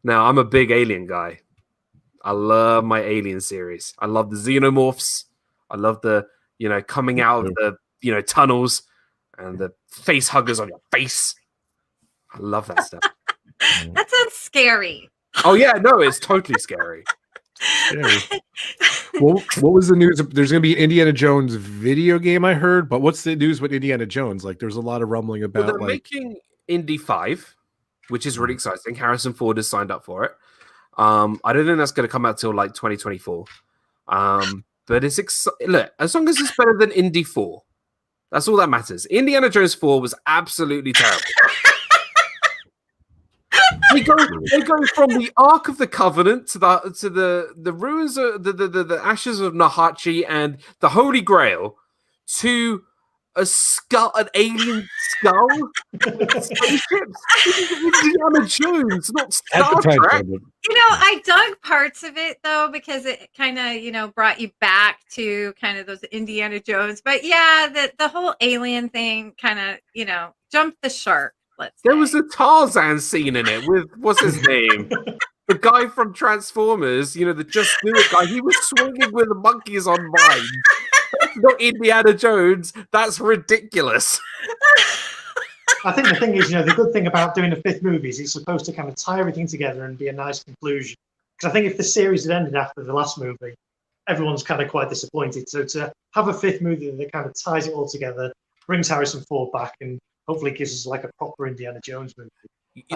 Now, I'm a big Alien guy. I love my Alien series. I love the xenomorphs. I love the, coming out of the, tunnels and the face huggers on your face. I love that stuff. That sounds scary. Oh, yeah. No, it's totally scary. Yeah. Well, what was the news? There's going to be Indiana Jones video game, I heard. But what's the news with Indiana Jones? Like, there's a lot of rumbling about. They're making Indy 5, which is really exciting. Harrison Ford has signed up for it. I don't think that's going to come out till like 2024. But it's look, as long as it's better than Indy 4, that's all that matters. Indiana Jones 4 was absolutely terrible. They go from the Ark of the Covenant to the ruins of the ashes of Nahachi and the Holy Grail to a skull, an alien skull, spaceships. Indiana Jones, not Star Trek. I dug parts of it though because it kind of brought you back to kind of those Indiana Jones. But yeah, the whole alien thing kind of jumped the shark. There was a Tarzan scene in it with what's his name, the guy from Transformers. The Just Do It guy. He was swinging with the monkeys on mine. Not Indiana Jones. That's ridiculous. I think the thing is, the good thing about doing a fifth movie is it's supposed to kind of tie everything together and be a nice conclusion. Because I think if the series had ended after the last movie, everyone's kind of quite disappointed. So to have a fifth movie that kind of ties it all together, brings Harrison Ford back, and hopefully gives us like a proper Indiana Jones movie.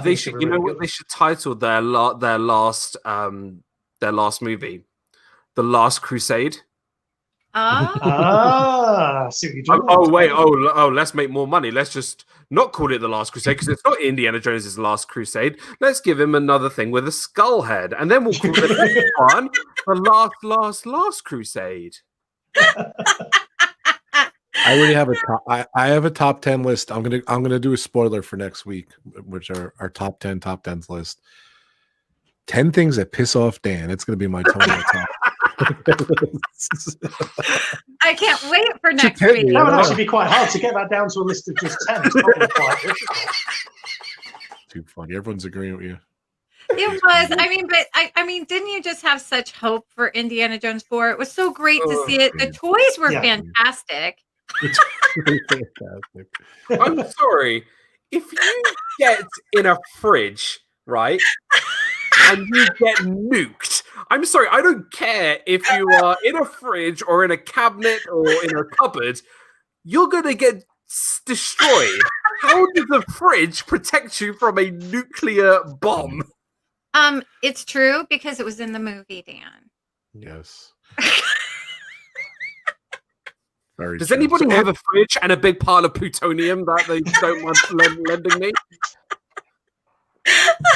They should, what they should title their last movie, The Last Crusade. See what you're doing. Let's make more money. Let's just not call it The Last Crusade because it's not Indiana Jones' Last Crusade. Let's give him another thing with a skull head, and then we'll call the next one The Last Crusade. I already have I have a top 10 list. I'm gonna do a spoiler for next week, which are our top 10s list. 10 things that piss off Dan. It's gonna be my total top. I can't wait for next week. That would actually be quite hard to get that down to a list of just 10. It's probably quite difficult. Too funny. Everyone's agreeing with you. It was. I mean, didn't you just have such hope for Indiana Jones 4? It was so great to see it. The toys were fantastic. It's really fantastic. I'm sorry. If you get in a fridge, right, and you get nuked, I'm sorry, I don't care if you are in a fridge or in a cabinet or in a cupboard, you're going to get destroyed. How does the fridge protect you from a nuclear bomb? It's true because it was in the movie, Dan. Yes. Does anybody have a fridge and a big pile of plutonium that they don't mind lending me?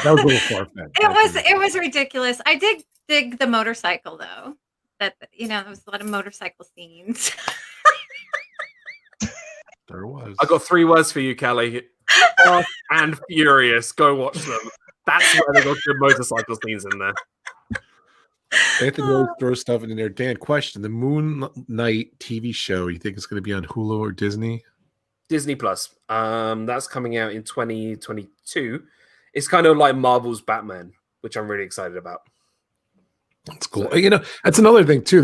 That was a little far-fetched. It was ridiculous. I did dig the motorcycle though. That there was a lot of motorcycle scenes. There was. I got 3 words for you, Kelly. Fast and Furious. Go watch them. That's where they got good motorcycle scenes in there. Anthony always throws stuff in there. Dan, question: the Moon Knight TV show, you think it's going to be on Hulu or Disney? Disney Plus. That's coming out in 2022. It's kind of like Marvel's Batman, which I'm really excited about. That's cool. That's another thing too.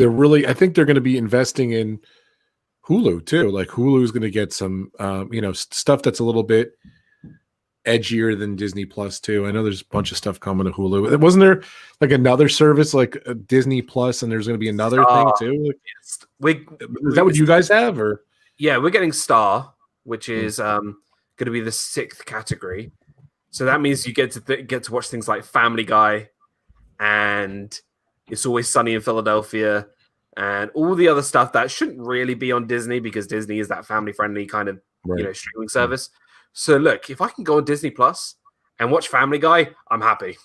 I think they're going to be investing in Hulu too. Like Hulu's going to get some, stuff that's a little bit edgier than Disney Plus too. I know there's a bunch of stuff coming to Hulu. Wasn't there like another service like Disney Plus, and there's going to be another thing too? Is that what you guys have, or? Yeah, we're getting Star, which is going to be the 6th category. So that means you get to watch things like Family Guy, and It's Always Sunny in Philadelphia, and all the other stuff that shouldn't really be on Disney because Disney is that family-friendly kind of streaming service. So look, if I can go on Disney Plus and watch Family Guy, I'm happy.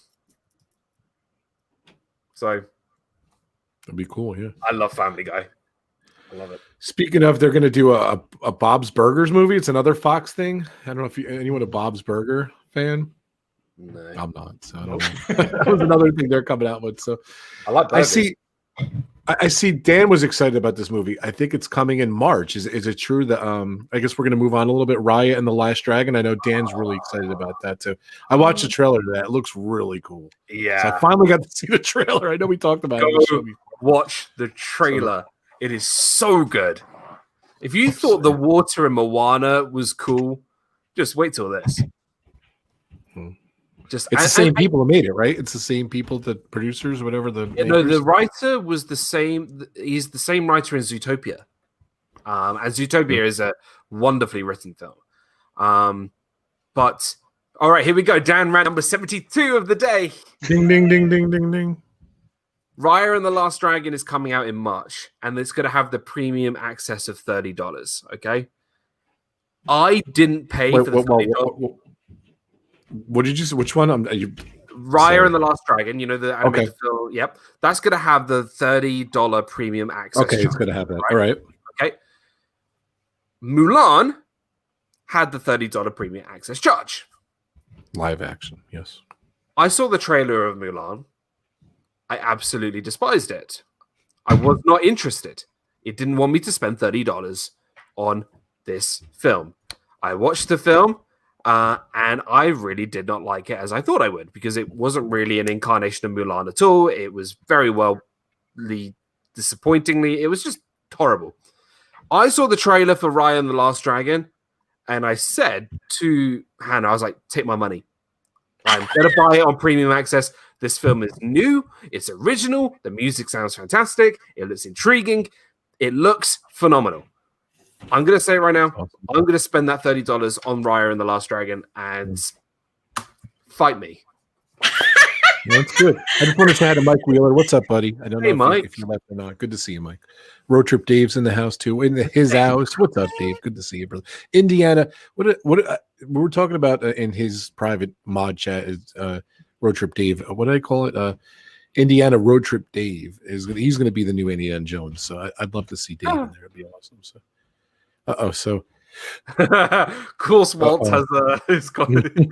So that'd be cool. Yeah, I love Family Guy. I love it. Speaking of, they're going to do a Bob's Burgers movie. It's another Fox thing. I don't know if anyone a Bob's Burger fan. No, I'm not. So I don't know. That was another thing they're coming out with. So I like burgers. I see Dan was excited about this movie. I think it's coming in March. Is it true that I guess we're going to move on a little bit. Raya and the Last Dragon. I know Dan's really excited about that too. I watched the trailer to that. It looks really cool. Yeah. So I finally got to see the trailer. I know we talked about it. Watch the trailer. It is so good. If you thought the water in Moana was cool, just wait till this. It's the same people who made it, right? It's the same people, the producers, whatever. The writer was the same. He's the same writer in Zootopia. And Zootopia is a wonderfully written film. But all right, here we go. Dan ran number 72 of the day. Ding, ding, ding, ding, ding, ding. Raya and the Last Dragon is coming out in March, and it's going to have the premium access of $30. Okay, I didn't pay for the $30. What did you say? Which one? Raya and the Last Dragon. You know the animated film. Yep, that's going to have the $30 premium access. Okay, it's going to have that. Right? All right. Okay. Mulan had the $30 premium access charge. Live action, yes. I saw the trailer of Mulan. I absolutely despised it. I was not interested. It didn't want me to spend $30 on this film. I watched the film, and I really did not like it as I thought I would, because it wasn't really an incarnation of Mulan at all. It was very disappointingly, it was just horrible. I saw the trailer for Raya and the Last Dragon, and I said to Hannah, I was like, take my money. I'm going to buy it on premium access. This film is new. It's original. The music sounds fantastic. It looks intriguing. It looks phenomenal. I'm going to say it right now. I'm going to spend that $30 on Raya and the Last Dragon and fight me. That's good. I just wanted to say hi to Mike Wheeler. What's up, buddy? I don't know Mike. if you left or not. Good to see you, Mike. Road Trip Dave's in the house too. In his house. What's up, Dave? Good to see you, brother. Indiana. What we were talking about in his private mod chat is Road Trip Dave. What did I call it? Indiana Road Trip Dave he's going to be the new Indiana Jones. So I'd love to see Dave in there. It'd be awesome. So, so. Cool. Walt has his comedy.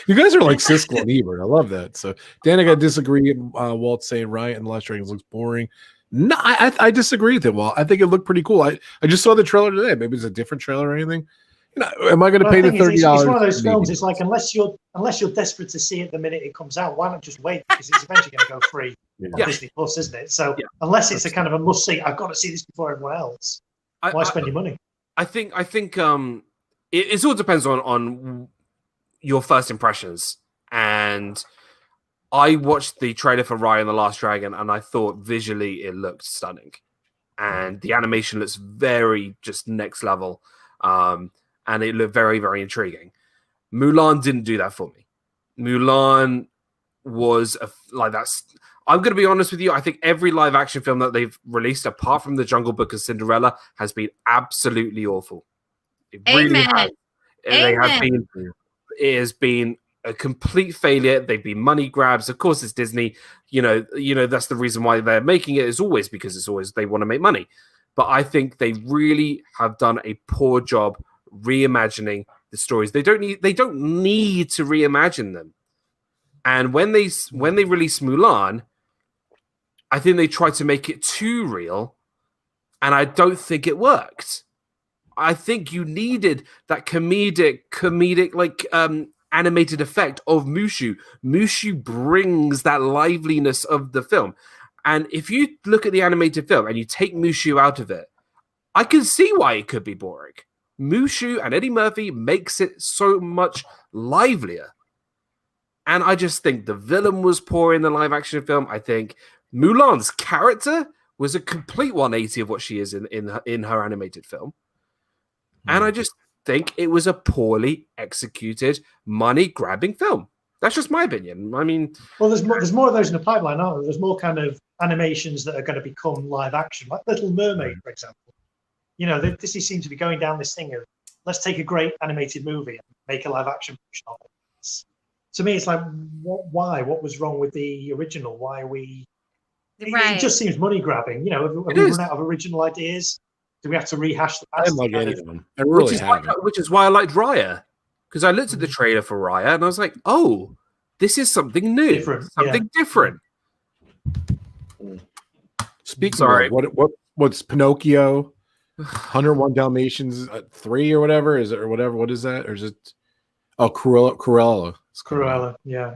You guys are like Siskel and Ebert. I love that. So, Dan, I got to disagree. Walt saying Raya and the Last Dragon looks boring. No, I disagree with him. Well, I think it looked pretty cool. I just saw the trailer today. Maybe it's a different trailer or anything. You know, am I going to pay the $30? It's one of those films. It's like unless you're desperate to see it the minute it comes out, why not just wait? Because it's eventually going to go free on Disney Plus, isn't it? So unless it's a kind of a must see, I've got to see this before everyone else. Why spend your money? I think it all depends on your first impressions. And I watched the trailer for Raya and the Last Dragon, and I thought visually it looked stunning, and the animation looks very just next level, and it looked very, very intriguing. Mulan didn't do that for me. Mulan was I'm going to be honest with you. I think every live action film that they've released, apart from The Jungle Book and Cinderella, has been absolutely awful. It really has. It has been a complete failure. They've been money grabs. Of course, it's Disney. You know that's the reason why they're making it. Is always because it's always they want to make money. But I think they really have done a poor job reimagining the stories. They don't need to reimagine them. And when they released Mulan, I think they tried to make it too real, and I don't think it worked. I think you needed that comedic like animated effect of Mushu. Mushu brings that liveliness of the film. And if you look at the animated film and you take Mushu out of it, I can see why it could be boring. Mushu and Eddie Murphy makes it so much livelier. And I just think the villain was poor in the live action film. I think Mulan's character was a complete 180 of what she is in her animated film. And I just think it was a poorly executed, money-grabbing film. That's just my opinion. I mean... Well, there's more of those in the pipeline, aren't there? There's more kind of animations that are going to become live action, like Little Mermaid, for example. You know, Disney seems to be going down this thing of let's take a great animated movie and make a live action version of it. To me, it's like, why? What was wrong with the original? Why are we? It just seems money grabbing. You know, have we run out of original ideas? Do we have to rehash the past? I didn't like any of them. I really haven't. Which is why I liked Raya, because I looked at the trailer for Raya and I was like, oh, this is something new, different. Speaking of what's Pinocchio, 101 Dalmatians 3 or whatever is it, or whatever? What is that? Or is it? Oh, Cruella. It's Cruella. Yeah.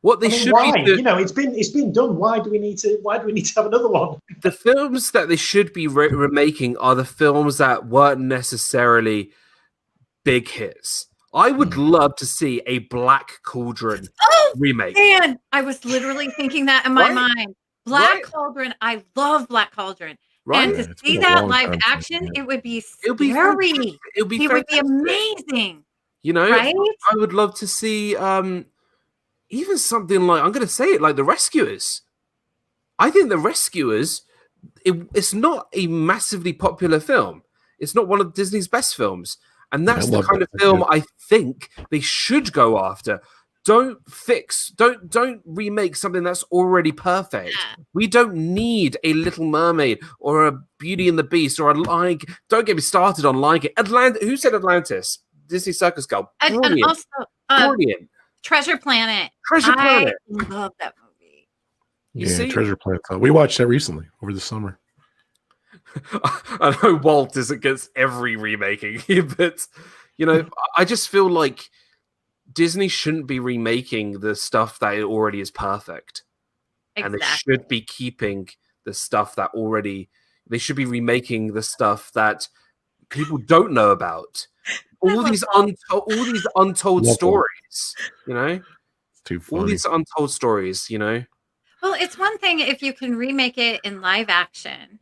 What they should why? be doing, you know, it's been done. Why do we need to have another one? The films that they should be remaking are the films that weren't necessarily big hits. I would love to see a Black Cauldron remake. Man, I was literally thinking that in my mind. Black Cauldron. I love Black Cauldron. Right. And to see that live action, it would be scary. It would be amazing. You know, right? I would love to see even something like, I'm going to say it, like The Rescuers. I think The Rescuers, it's not a massively popular film. It's not one of Disney's best films. And that's the kind of film I think they should go after. Don't remake something that's already perfect. Yeah. We don't need a Little Mermaid or a Beauty and the Beast or a Lion. Don't get me started on Lion King. Who said Atlantis? Disney Circus Girl. Brilliant. And also, brilliant. Treasure Planet. I love that movie. You see? Treasure Planet. We watched that recently over the summer. I know Walt is against every remaking, but you know, I just feel like Disney shouldn't be remaking the stuff that already is perfect. Exactly. And they should be keeping the stuff that already. They should be remaking the stuff that people don't know about. All these untold stories, you know? It's too funny. All these untold stories, you know? Well, it's one thing if you can remake it in live action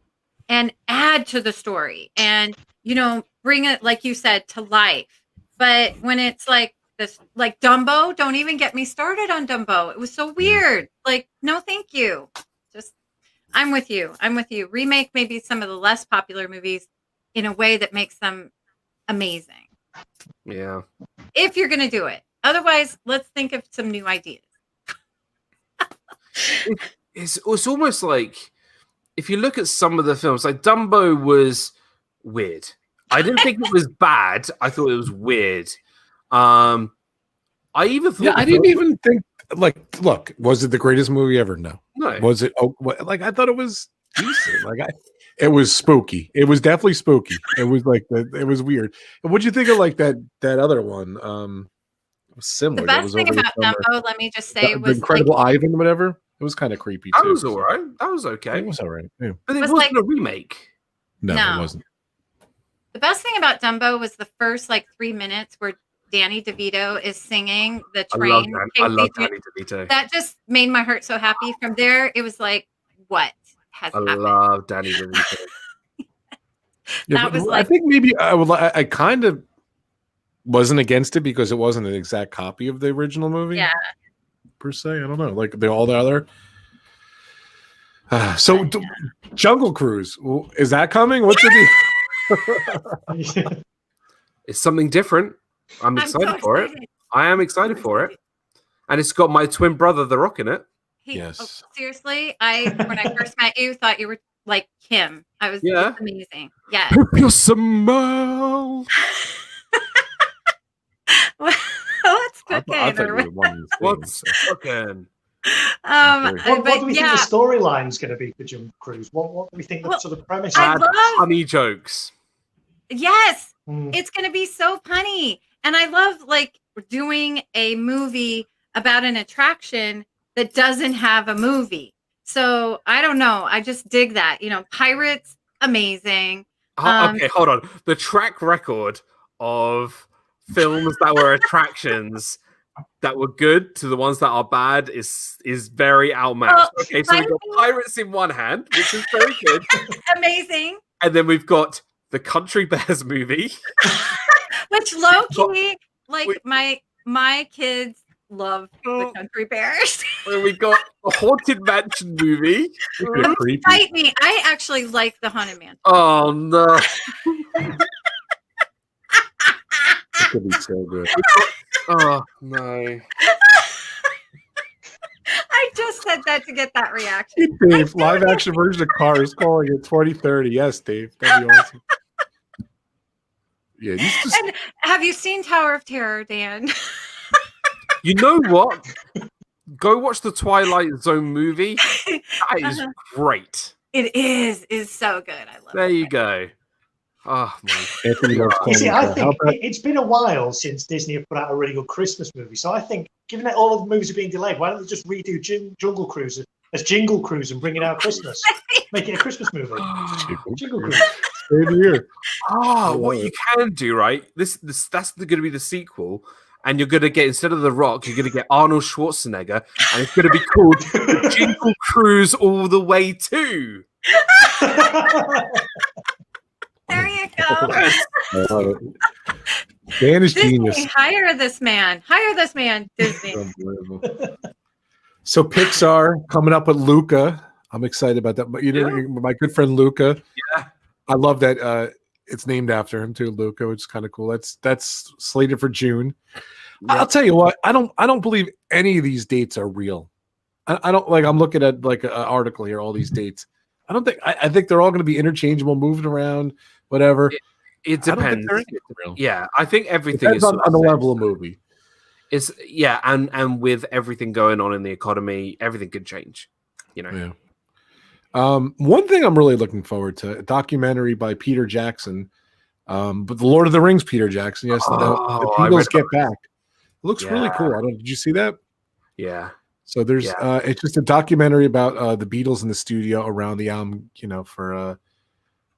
and add to the story and, you know, bring it, like you said, to life. But when it's like this, like Dumbo, don't even get me started on Dumbo. It was so weird. Like, no, thank you. Just, I'm with you. Remake maybe some of the less popular movies in a way that makes them amazing. Yeah. If you're going to do it. Otherwise, let's think of some new ideas. It's almost like, if you look at some of the films, like Dumbo was weird. I didn't think it was bad. I thought it was weird. I even thought... Yeah, I didn't even think... Like, look, was it the greatest movie ever? No. Was it... like, I thought it was decent. Like, it was spooky. It was definitely spooky. It was like it was weird. And what'd you think of like that other one? It was similar. The best thing about Dumbo, let me just say, was the Incredible Ivan, whatever. It was kind of creepy too. That was all right. That was okay. It was all right. Yeah. But it wasn't a remake. No, it wasn't. The best thing about Dumbo was the first like 3 minutes where Danny DeVito is singing the train. I love Danny DeVito. That just made my heart so happy. From there, it was like, what has happened? I love Danny DeVito. I think maybe I kind of wasn't against it because it wasn't an exact copy of the original movie. Yeah. Per se, I don't know. Like all the other. Jungle Cruise, is that coming? What's the deal? It's something different. I'm excited for it. I am excited for it, and it's got my twin brother, The Rock, in it. Yes. Seriously, when I first met you, thought you were like him. I was amazing. Yeah. Your smile. What's cooking? What's cooking? What do we think the storyline's going to be for Jungle Cruise? What do we think the sort of premise? Funny jokes. Yes, it's going to be so punny, and I love like doing a movie about an attraction that doesn't have a movie. So I don't know. I just dig that. You know, pirates, amazing. Okay, hold on. The track record of films that were attractions that were good to the ones that are bad is very outmatched. Okay, so we've got Pirates in one hand, which is very good. Amazing. And then we've got the Country Bears movie. Which low-key, my kids love the Country Bears. And we got the Haunted Mansion movie. Fight me. I actually like the Haunted Mansion. Oh, no. could be so good. Oh no! I just said that to get that reaction. Hey, Dave, live action version of Cars calling it 2030. Yes, Dave, that'd be awesome. Yeah, And have you seen Tower of Terror, Dan? You know what? Go watch the Twilight Zone movie. That is great. It is so good. I love it. There you go. Oh man. Anthony loves You see, I Clone Wars. think it's been a while since Disney have put out a really good Christmas movie. So I think, given that all of the movies are being delayed, why don't they just redo Jungle Cruise as Jingle Cruise and bring it out Christmas? Make it a Christmas movie. Jingle Cruise. Same here. Oh, what you can do, right? That's going to be the sequel, and you're going to get, instead of The Rock, you're going to get Arnold Schwarzenegger, and it's going to be called Jingle Cruise All the Way To. There you go. I love it. Dan is Disney, genius. hire this man, Disney. So Pixar coming up with Luca. I'm excited about that. But my good friend Luca. Yeah. I love that it's named after him too, Luca, which is kind of cool. That's slated for June. Yeah. I'll tell you what, I don't believe any of these dates are real. I don't like. I'm looking at like an article here, all these dates. I think they're all going to be interchangeable, moved around, whatever. It depends. Yeah, I think everything depends is on the level of movie. It's and with everything going on in the economy, everything could change. You know. Yeah. One thing I'm really looking forward to, a documentary by Peter Jackson, but the Lord of the Rings Peter Jackson. Yes, the Beatles Get Back. It looks really cool. Did you see that? Yeah. So there's it's just a documentary about the Beatles in the studio around the album, for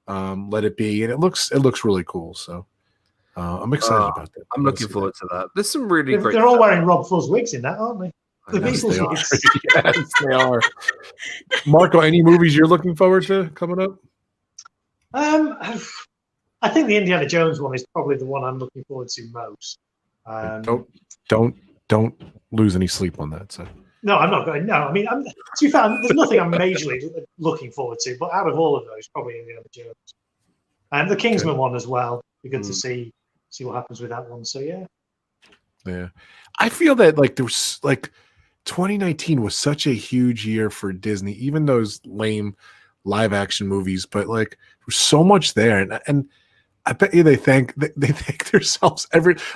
Let It Be, and it looks really cool. So I'm excited about that. I'm looking forward to that. There's some really great. They're all wearing RobFuz wigs in that, aren't they? The Beatles wigs. Yes, they are. Marco, any movies you're looking forward to coming up? I think the Indiana Jones one is probably the one I'm looking forward to most. Don't lose any sleep on that. So. No, I'm not going. No, I mean, to be fair, there's nothing I'm majorly looking forward to. But out of all of those, probably Indiana Jones and the Kingsman one as well. Be good to see what happens with that one. So yeah. I feel that like there was 2019 was such a huge year for Disney, even those lame live action movies. But like there was so much there, and I bet you they thank themselves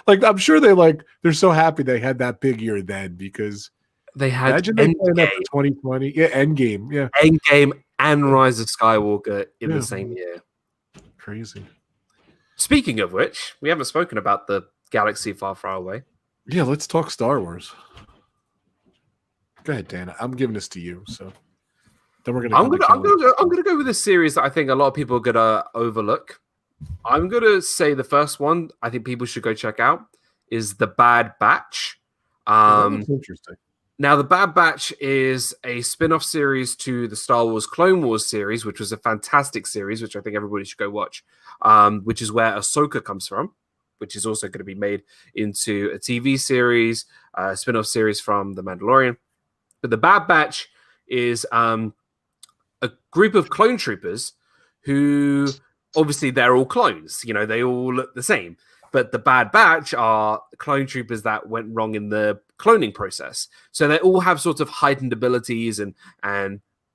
I'm sure they're so happy they had that big year then because. They had Imagine they playing that for 2020. Yeah, Endgame. Yeah. Endgame and Rise of Skywalker in the same year. Crazy. Speaking of which, we haven't spoken about the galaxy far, far away. Yeah, let's talk Star Wars. Go ahead, Dan. I'm giving this to you. So then we're gonna. I'm gonna go with a series that I think a lot of people are gonna overlook. I'm gonna say the first one I think people should go check out is The Bad Batch. That's interesting. Now, The Bad Batch is a spin-off series to the Star Wars Clone Wars series, which was a fantastic series, which I think everybody should go watch, which is where Ahsoka comes from, which is also going to be made into a TV series, a spin-off series from The Mandalorian. But The Bad Batch is a group of clone troopers who, obviously, they're all clones. They all look the same. But the Bad Batch are clone troopers that went wrong in the cloning process. So they all have sort of heightened abilities and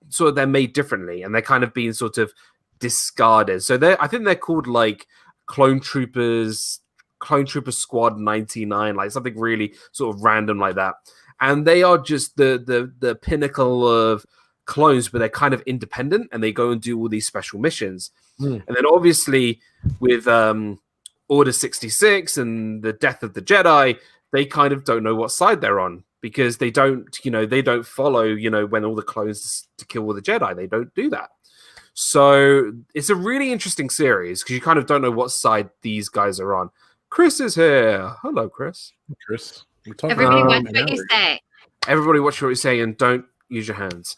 sort of they're made differently and they're kind of being sort of discarded. So I think they're called like Clone Trooper Squad 99, like something really sort of random like that. And they are just the pinnacle of clones, but they're kind of independent and they go and do all these special missions. And then obviously with Order 66 and the Death of the Jedi, they kind of don't know what side they're on because they don't follow, when all the clones to kill all the Jedi. They don't do that. So it's a really interesting series because you kind of don't know what side these guys are on. Chris is here. Hello, Chris. Chris. Everybody watch what you say. Everybody watch what you say and don't use your hands.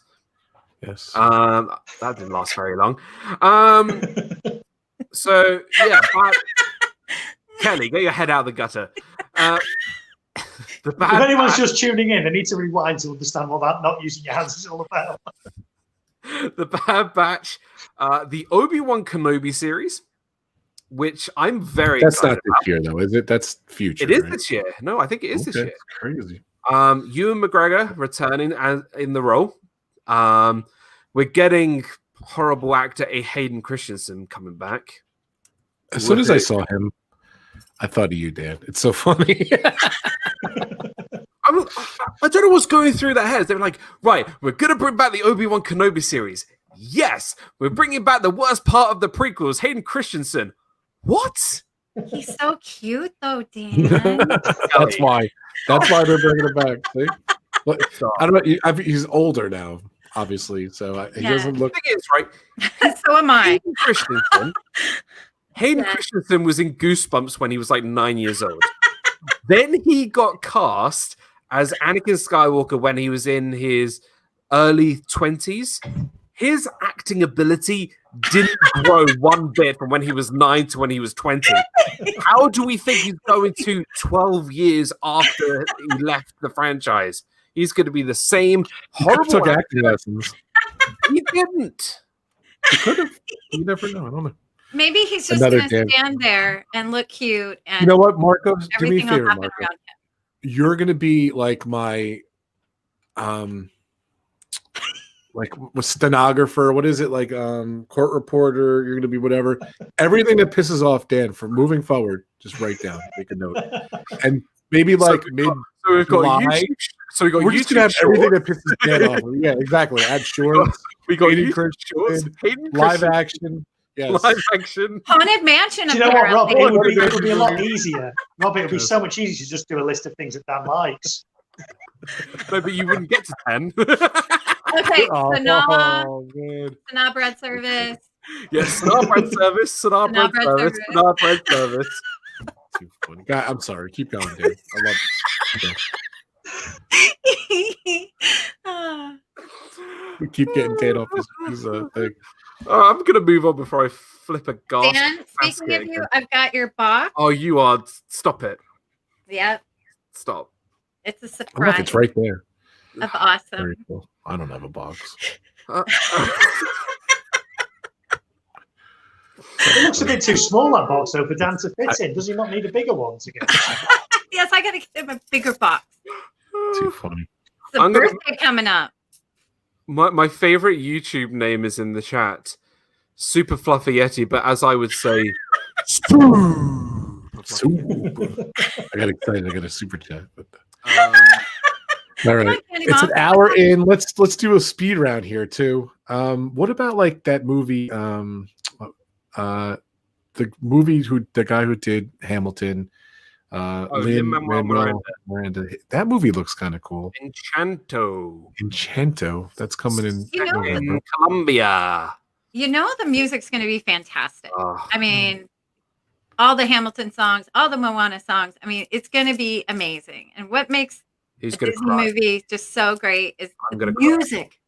Yes. That didn't last very long. So yeah, Kelly, get your head out of the gutter. If anyone's just tuning in, they need to rewind to understand what that not using your hands is all about. The Bad Batch, the Obi-Wan Kenobi series, which I'm very That's excited not this year, though, is it? That's future. It is right? this year. No, I think it is this year. Crazy. Ewan McGregor returning in the role. We're getting horrible actor Hayden Christensen coming back. As soon as I saw him, I thought of you, Dan. It's so funny. I don't know what's going through their heads. They're like, right, we're going to bring back the Obi-Wan Kenobi series. Yes, we're bringing back the worst part of the prequels, Hayden Christensen. What? He's so cute, though, Dan. That's why. That's why they're bringing it back. See? But, I don't know. He's older now, obviously, so he doesn't look. The thing is, right? So am I. Hayden Christensen was in Goosebumps when he was like 9 years old. Then he got cast as Anakin Skywalker when he was in his early 20s. His acting ability didn't grow one bit from when he was 9 to when he was 20. How do we think he's going to 12 years after he left the franchise? He's going to be the same horrible took acting lessons. He didn't. He could have. You never know. I don't know. Maybe he's just going to stand there and look cute. And you know what, Marco? Do me a everything favor, will happen Marco. around him. You're going to be like my, like stenographer. What is it? Like court reporter. You're going to be whatever. Everything that pisses off Dan from moving forward, just write down, make a note, and maybe like we're just going to have everything that pisses Dan off. Yeah, exactly. Add shorts. We got Hayden Christensen, live action. Yes. Live action. Haunted Mansion. Do you know what, Rob? apparently. It would be a lot easier. Rob, it would be so much easier to just do a list of things that Dan likes. No, but you wouldn't get to 10. Okay, man. Sanaa bread service. Yes, Sanaa bread service. Sanaa bread service. Sanaa bread service. Too funny. God, I'm sorry. Keep going, Dan. I love it. We keep getting Dan off his thing. I'm going to move on before I flip a gas. Dan, speaking of you, I've got your box. Oh, you are. Stop it. Yep. Stop. It's a I surprise. don't know if it's right there. Of awesome. Very cool. I don't have a box. It looks a bit too small, that box, though, for Dan to fit in. Does he not need a bigger one to get? Yes, I got to get him a bigger box. Too funny. It's a birthday coming up. My favorite YouTube name is in the chat. Super Fluffy Yeti, but as I would say, Super. I got excited. I got a super chat. All right, it's an hour in. Let's do a speed round here too. What about like that movie? The guy who did Hamilton. Lin-Manuel Miranda. That movie looks kind of cool. Enchanto. That's coming in Colombia. You know the music's going to be fantastic. I mean, all the Hamilton songs, all the Moana songs. I mean, it's going to be amazing. And what makes a Disney movie just so great is the music.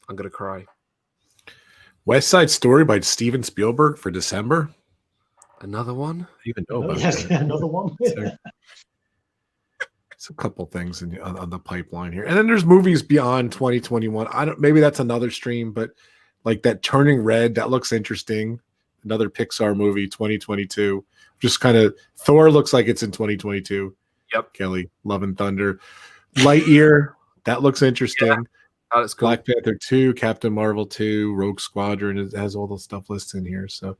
I'm going to cry. West Side Story by Steven Spielberg for December. Another one? I even know about another one. It's a couple things on the pipeline here, and then there's movies beyond 2021. Maybe that's another stream, but like that Turning Red, that looks interesting. Another Pixar movie, 2022. Just kind of Thor looks like it's in 2022. Yep. Kelly, Love and Thunder, Lightyear, that looks interesting. Yeah, that's cool. Black Panther 2, Captain Marvel 2, Rogue Squadron. It has all the stuff listed in here. So.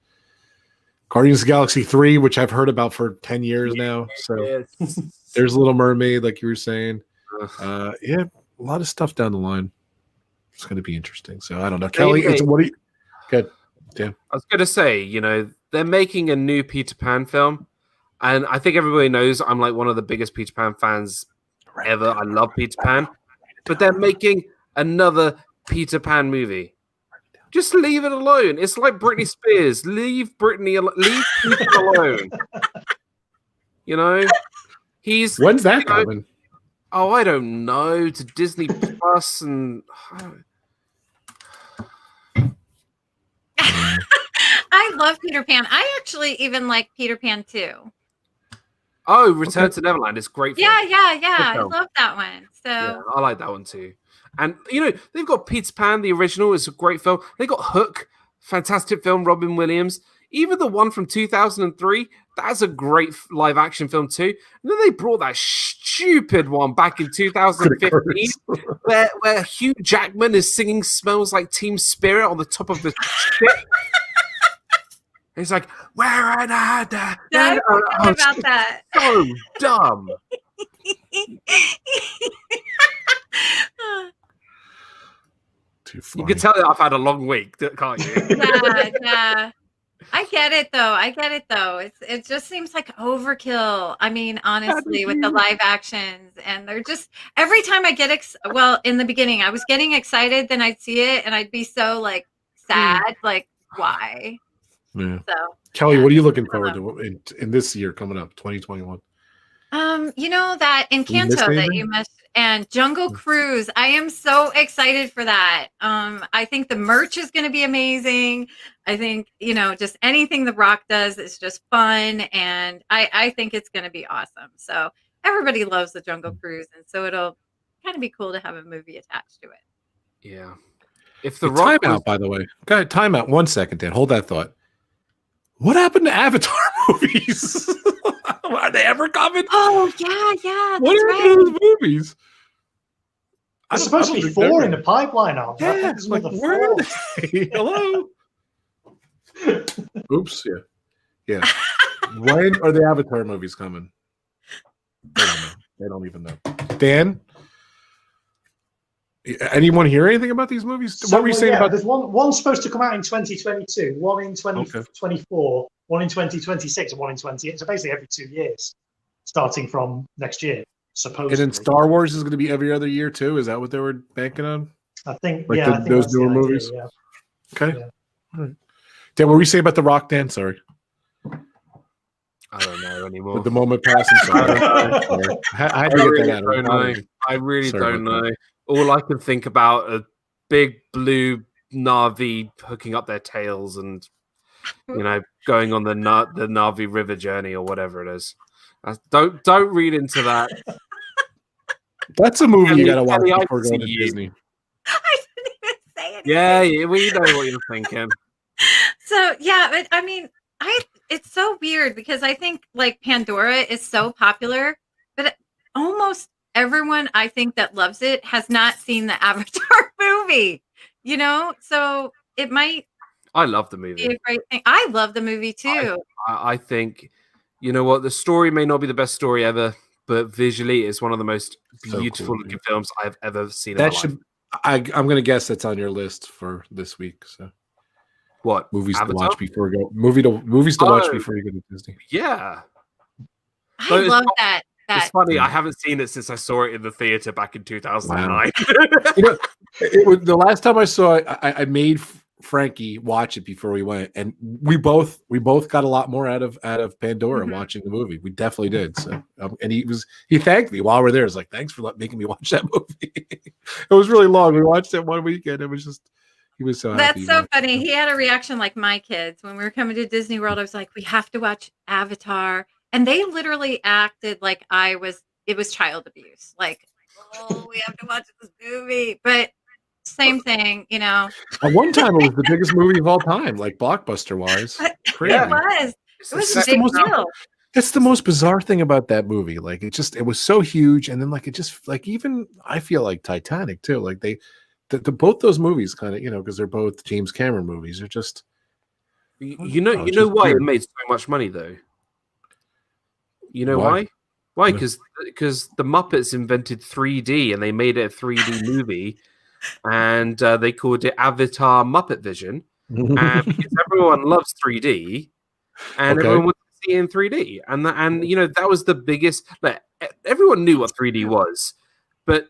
Guardians of the Galaxy 3, which I've heard about for 10 years now. So there's Little Mermaid, like you were saying. Yeah, a lot of stuff down the line. It's going to be interesting. So I don't know. Kelly, what do you... Good. Yeah. I was going to say, they're making a new Peter Pan film. And I think everybody knows I'm like one of the biggest Peter Pan fans ever. I love Peter Pan. But they're making another Peter Pan movie. Just leave it alone. It's like Britney Spears. Leave Peter alone. When's that coming? Oh, I don't know. To Disney Plus and I love Peter Pan. I actually even like Peter Pan 2. Oh, Return to Neverland is great. Yeah. I love that one. So yeah, I like that one too. And, they've got Peter Pan, the original, is a great film. They got Hook, fantastic film, Robin Williams. even the one from 2003, that's a great live action film too. And then they brought that stupid one back in 2015 where Hugh Jackman is singing Smells Like Teen Spirit on the top of the ship. He's like, where I had that. I forgot about that. So dumb. Too funny. You can tell that I've had a long week, can't you? Yeah. I get it though. It just seems like overkill. I mean, honestly, with the live actions, and they're just every time I get in the beginning, I was getting excited, then I'd see it, and I'd be so like sad, like why? Yeah. So, Kelly, what are you looking forward to in this year coming up, 2021? You know that Encanto that you missed and Jungle Cruise. I am so excited for that. I think the merch is going to be amazing. I think, just anything The Rock does is just fun. And I think it's going to be awesome. So everybody loves the Jungle Cruise. And so it'll kind of be cool to have a movie attached to it. Yeah. If The Rock timeout, by the way. Okay, timeout. 1 second, Dan. Hold that thought. What happened to Avatar movies? Are they ever coming? Oh, yeah. What happened to those movies? There's supposed to be 4 in the pipeline, aren't there? Yeah, like, where are they? Hello? Oops, yeah. When are the Avatar movies coming? They don't know. They don't even know. Dan? Anyone hear anything about these movies? What were you saying about? There's one's supposed to come out in 2022, one in 2024, one in 2026, and one in 2028. So basically every 2 years, starting from next year, supposedly. And then Star Wars is going to be every other year too. Is that what they were banking on? I think, like I think those newer movies. Yeah. Okay. Yeah. All right. Dan, what were you saying about The Rock, Dan? Sorry. I don't know anymore. With the moment passing. I really don't know. All I can think about are big blue Na'vi hooking up their tails and, going on the Na'vi River journey or whatever it is. Don't read into that. That's a movie you got to watch before going to Disney. I didn't even say anything. Yeah, we know what you're thinking. So, but I mean, it's so weird because I think like Pandora is so popular, but almost everyone I think that loves it has not seen the Avatar movie, so it might. I love the movie. Be a great thing. I love the movie too. I think, you know what, the story may not be the best story ever, but visually it's one of the most beautiful looking films I've ever seen. That should. I'm going to guess that's on your list for this week. So, what movies Avatar? to watch before you go? Movies to watch before you go to Disney. Yeah, I love that. It's funny. I haven't seen it since I saw it in the theater back in 2009. Wow. It was the last time I saw it. I made Frankie watch it before we went, and we both got a lot more out of Pandora watching the movie. We definitely did. So, and he thanked me while we're there. It's like, thanks for making me watch that movie. It was really long. We watched it one weekend. It was just. He was so happy. That's so funny. He had a reaction like my kids when we were coming to Disney World. I was like, we have to watch Avatar. And they literally acted like it was child abuse. Like, we have to watch this movie. But same thing, At one time, it was the biggest movie of all time, like blockbuster-wise. Crazy. It was. It was a big deal. That's the most bizarre thing about that movie. Like, it was so huge. And then, even I feel like Titanic, too. Like, both those movies kind of, because they're both James Cameron movies. They're just. You know why it made so much money, though? You know why? Why? Because the Muppets invented 3D and they made it a 3D movie, and they called it Avatar Muppet Vision. And because everyone loves 3D, and everyone wants to see it in 3D, and that was the biggest. Like, everyone knew what 3D was, but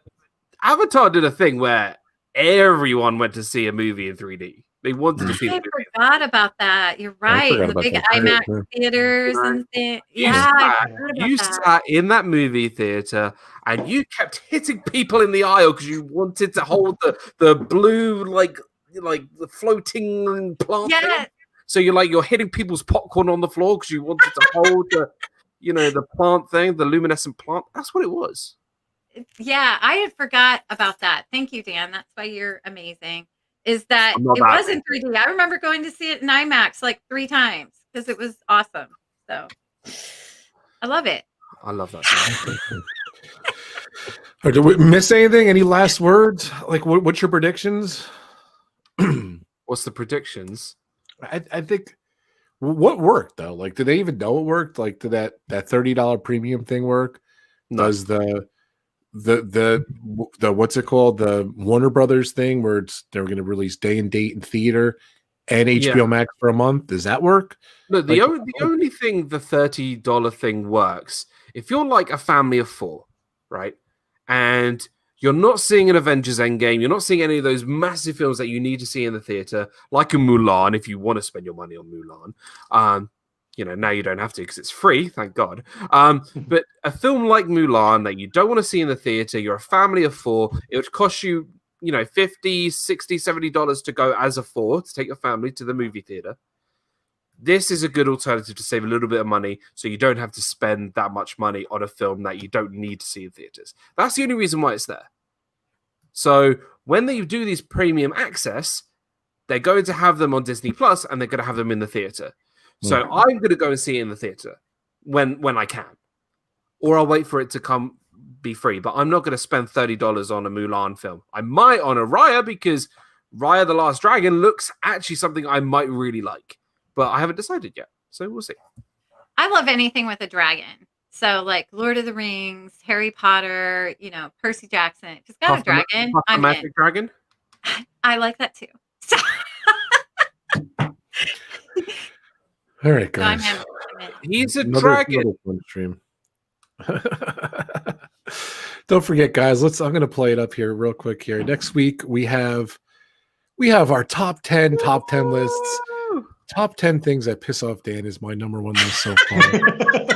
Avatar did a thing where everyone went to see a movie in 3D. They wanted to see. I forgot about that. You're right. The big IMAX theaters and things. You sat in that movie theater and you kept hitting people in the aisle because you wanted to hold the blue like the floating plant. Yeah. So you're hitting people's popcorn on the floor because you wanted to hold the plant thing, the luminescent plant. That's what it was. Yeah, I had forgot about that. Thank you, Dan. That's why you're amazing. is that I'm not it that was in 3D. I remember going to see it in IMAX like 3 times because it was awesome. So I love it. I love that song. Or did we miss anything? Any last words? Like, what's your predictions? What's the predictions? I think what worked though. Like, do they even know it worked? Like, did that $30 premium thing work? No. Does the what's it called? The Warner Brothers thing where they're going to release day and date in theater and HBO Max for a month. Does that work? No, the only thing the $30 thing works if you're like a family of 4, right? And you're not seeing an Avengers Endgame, you're not seeing any of those massive films that you need to see in the theater, like a Mulan, if you want to spend your money on Mulan. Now you don't have to because it's free, thank God. But a film like Mulan that you don't want to see in the theater, you're a family of 4, it would cost you, $50, $60, $70 to go as a 4 to take your family to the movie theater. This is a good alternative to save a little bit of money so you don't have to spend that much money on a film that you don't need to see in theaters. That's the only reason why it's there. So when they do these premium access, they're going to have them on Disney Plus and they're going to have them in the theater. So I'm going to go and see it in the theater when I can. Or I'll wait for it to be free. But I'm not going to spend $30 on a Mulan film. I might on a Raya because Raya the Last Dragon looks actually something I might really like. But I haven't decided yet. So we'll see. I love anything with a dragon. So like Lord of the Rings, Harry Potter, Percy Jackson. If it's got a dragon, I'm Magic in. Dragon? I like that too. All right, guys. I'm in. He's a dragon. Fun stream. Don't forget, guys. I'm going to play it up here real quick here. Next week we have our top 10 lists. Top 10 things that piss off Dan is my number 1 list so far.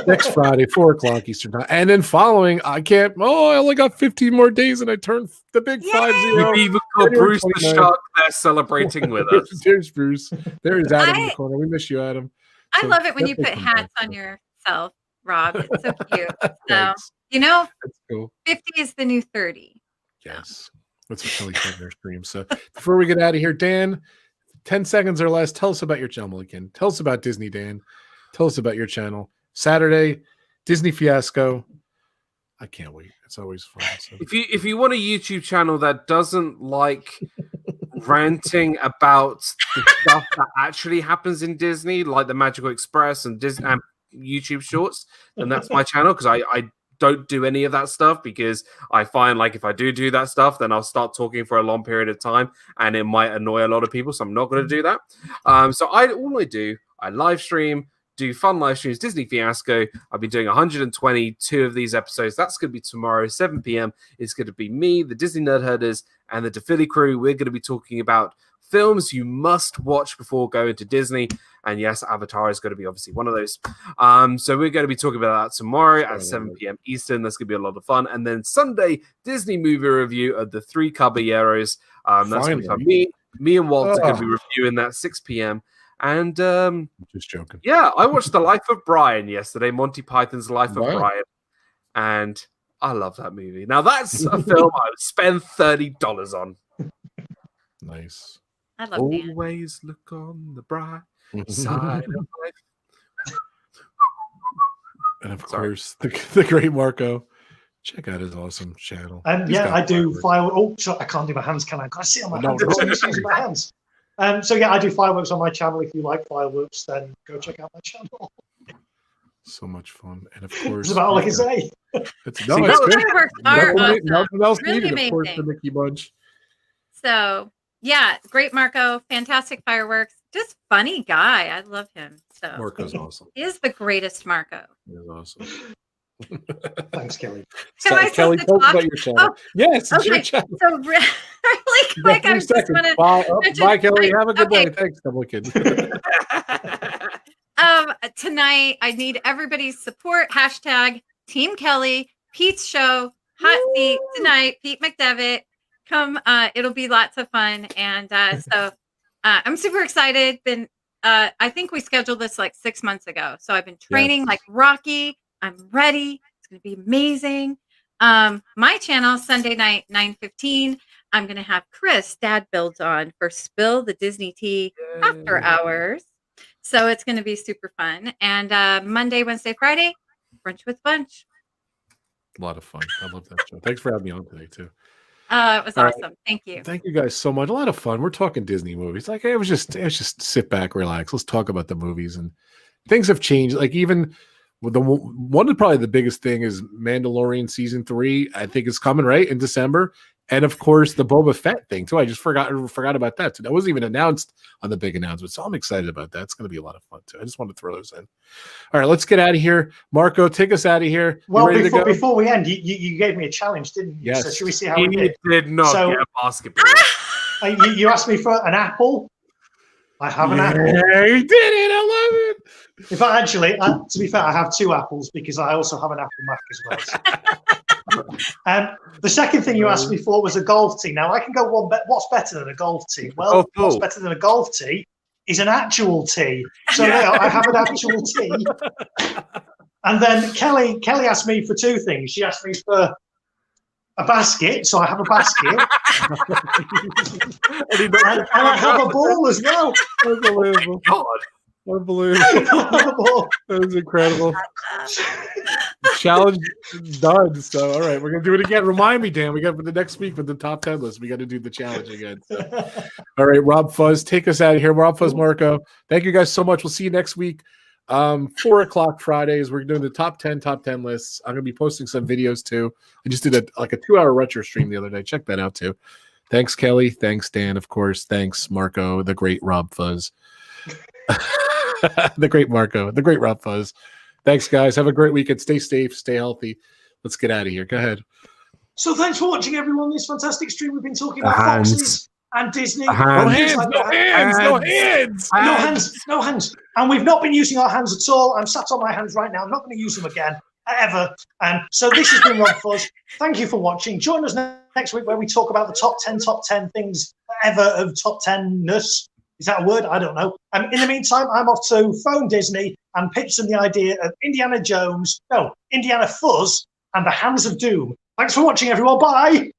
Next Friday, 4:00 Eastern time. And then following, I only got 15 more days and I turned the big 5-0. You've even got Bruce the Shark there celebrating with us. There's Bruce. There is Adam in the corner. We miss you, Adam. I love it when you put hats on yourself, Rob. It's so cute. So, That's cool. 50 is the new 30. Yes. That's what Kelly said in her stream. So before we get out of here, Dan, 10 seconds or less. Tell us about your channel again. Tell us about Disney, Dan. Tell us about your channel. Saturday, Disney Fiasco. I can't wait. It's always fun. So. If you want a YouTube channel that doesn't like ranting about the stuff that actually happens in Disney, like the Magical Express and Disney and YouTube Shorts, then that's my channel because I don't do any of that stuff because I find like if I do that stuff, then I'll start talking for a long period of time and it might annoy a lot of people. So I'm not going to do that. So I live stream, do fun live streams, Disney Fiasco. I've been doing 122 of these episodes. That's going to be tomorrow, 7 p.m. It's going to be me, the Disney Nerd Herders, and the DePhilly crew. We're going to be talking about films you must watch before going to Disney. And yes, Avatar is going to be obviously one of those. So we're going to be talking about that tomorrow at 7 p.m. Eastern. That's going to be a lot of fun. And then Sunday, Disney movie review of the 3 Caballeros. That's going to be fun. Me and Walt are going to be reviewing that 6 p.m. And just joking. Yeah, I watched The Life of Brian yesterday, Monty Python's Life of Brian. And I love that movie. Now that's a film I would spend $30 on. Nice. I love Always look on the bright side of life. And of course, the great Marco. Check out his awesome channel. I do fireworks. Oh, sorry, I can't do my hands, can I? Can I see on my hands? I'm using my hands. I do fireworks on my channel. If you like fireworks, then go check out my channel. So much fun. And of course, it's about all I can say. Fireworks are awesome. Nothing else Really needed, amazing. of course, the Mickey Bunch. So, yeah, great Marco. Fantastic fireworks. Just funny guy. I love him. So Marco's awesome. He is the greatest Marco. He is awesome. Thanks, Kelly. Kelly, tell us about your channel. Yes, it's your channel. So really quick, I just want to bye, Kelly. Have a good night. Thanks, Double Kid. Tonight, I need everybody's support. Hashtag Team Kelly, Pete's show, hot seat tonight. Pete McDevitt, come. It'll be lots of fun, and so I'm super excited. I think we scheduled this like 6 months ago, so I've been training like Rocky. I'm ready. It's going to be amazing. My channel, Sunday night, 9:15. I'm going to have Chris, Dad Builds on for Spill the Disney Tea After Hours. So it's going to be super fun. And Monday, Wednesday, Friday, Brunch with Bunch. A lot of fun. I love that show. Thanks for having me on today, too. It was All awesome. right. Thank you. Thank you guys so much. A lot of fun. We're talking Disney movies. Like it was just sit back, relax. Let's talk about the movies. And things have changed. Like even with one of probably the biggest thing is Mandalorian season 3. I think it's coming right in December. And of course the Boba Fett thing too. I just forgot about that. So that wasn't even announced on the big announcement. So I'm excited about that. It's going to be a lot of fun too. I just wanted to throw those in. All right, let's get out of here. Marco, take us out of here. Well, before we end, you gave me a challenge, didn't you? Yes. So should we see how we did? Did not get a basketball. You asked me for an apple. I have an apple. Yeah, you did it. I love it. In fact, actually, to be fair, I have 2 apples because I also have an Apple Mac as well. The second thing you asked me for was a golf tee. Now, I can go one bet. What's better than a golf tee? Well, what's better than a golf tee is an actual tee. So now I have an actual tee. And then Kelly asked me for 2 things. She asked me for a basket, so I have a basket. and I have a ball as well. Unbelievable. God. Unbelievable. That is incredible. Challenge done. So, all right, we're going to do it again. Remind me, Dan. We got for the next week for the top 10 list. We got to do the challenge again. So. All right, RobFuz, take us out of here. RobFuz, Marco. Thank you guys so much. We'll see you next week. 4:00 Fridays. We're doing the top 10 lists. I'm going to be posting some videos too. I just did a 2-hour retro stream the other day. Check that out too. Thanks, Kelly. Thanks, Dan. Of course. Thanks, Marco, the great RobFuz. The great Marco, the great RobFuz. Thanks, guys. Have a great weekend. Stay safe, stay healthy. Let's get out of here. Go ahead. So thanks for watching, everyone. This fantastic stream. We've been talking about Foxes and Disney. No hands. And we've not been using our hands at all. I'm sat on my hands right now. I'm not going to use them again, ever. And so this has been RobFuz. Thank you for watching. Join us next week where we talk about the top 10 things ever of top 10-ness. Is that a word? I don't know. In the meantime, I'm off to phone Disney and pitch them the idea of Indiana Fuzz and the Hands of Doom. Thanks for watching, everyone. Bye.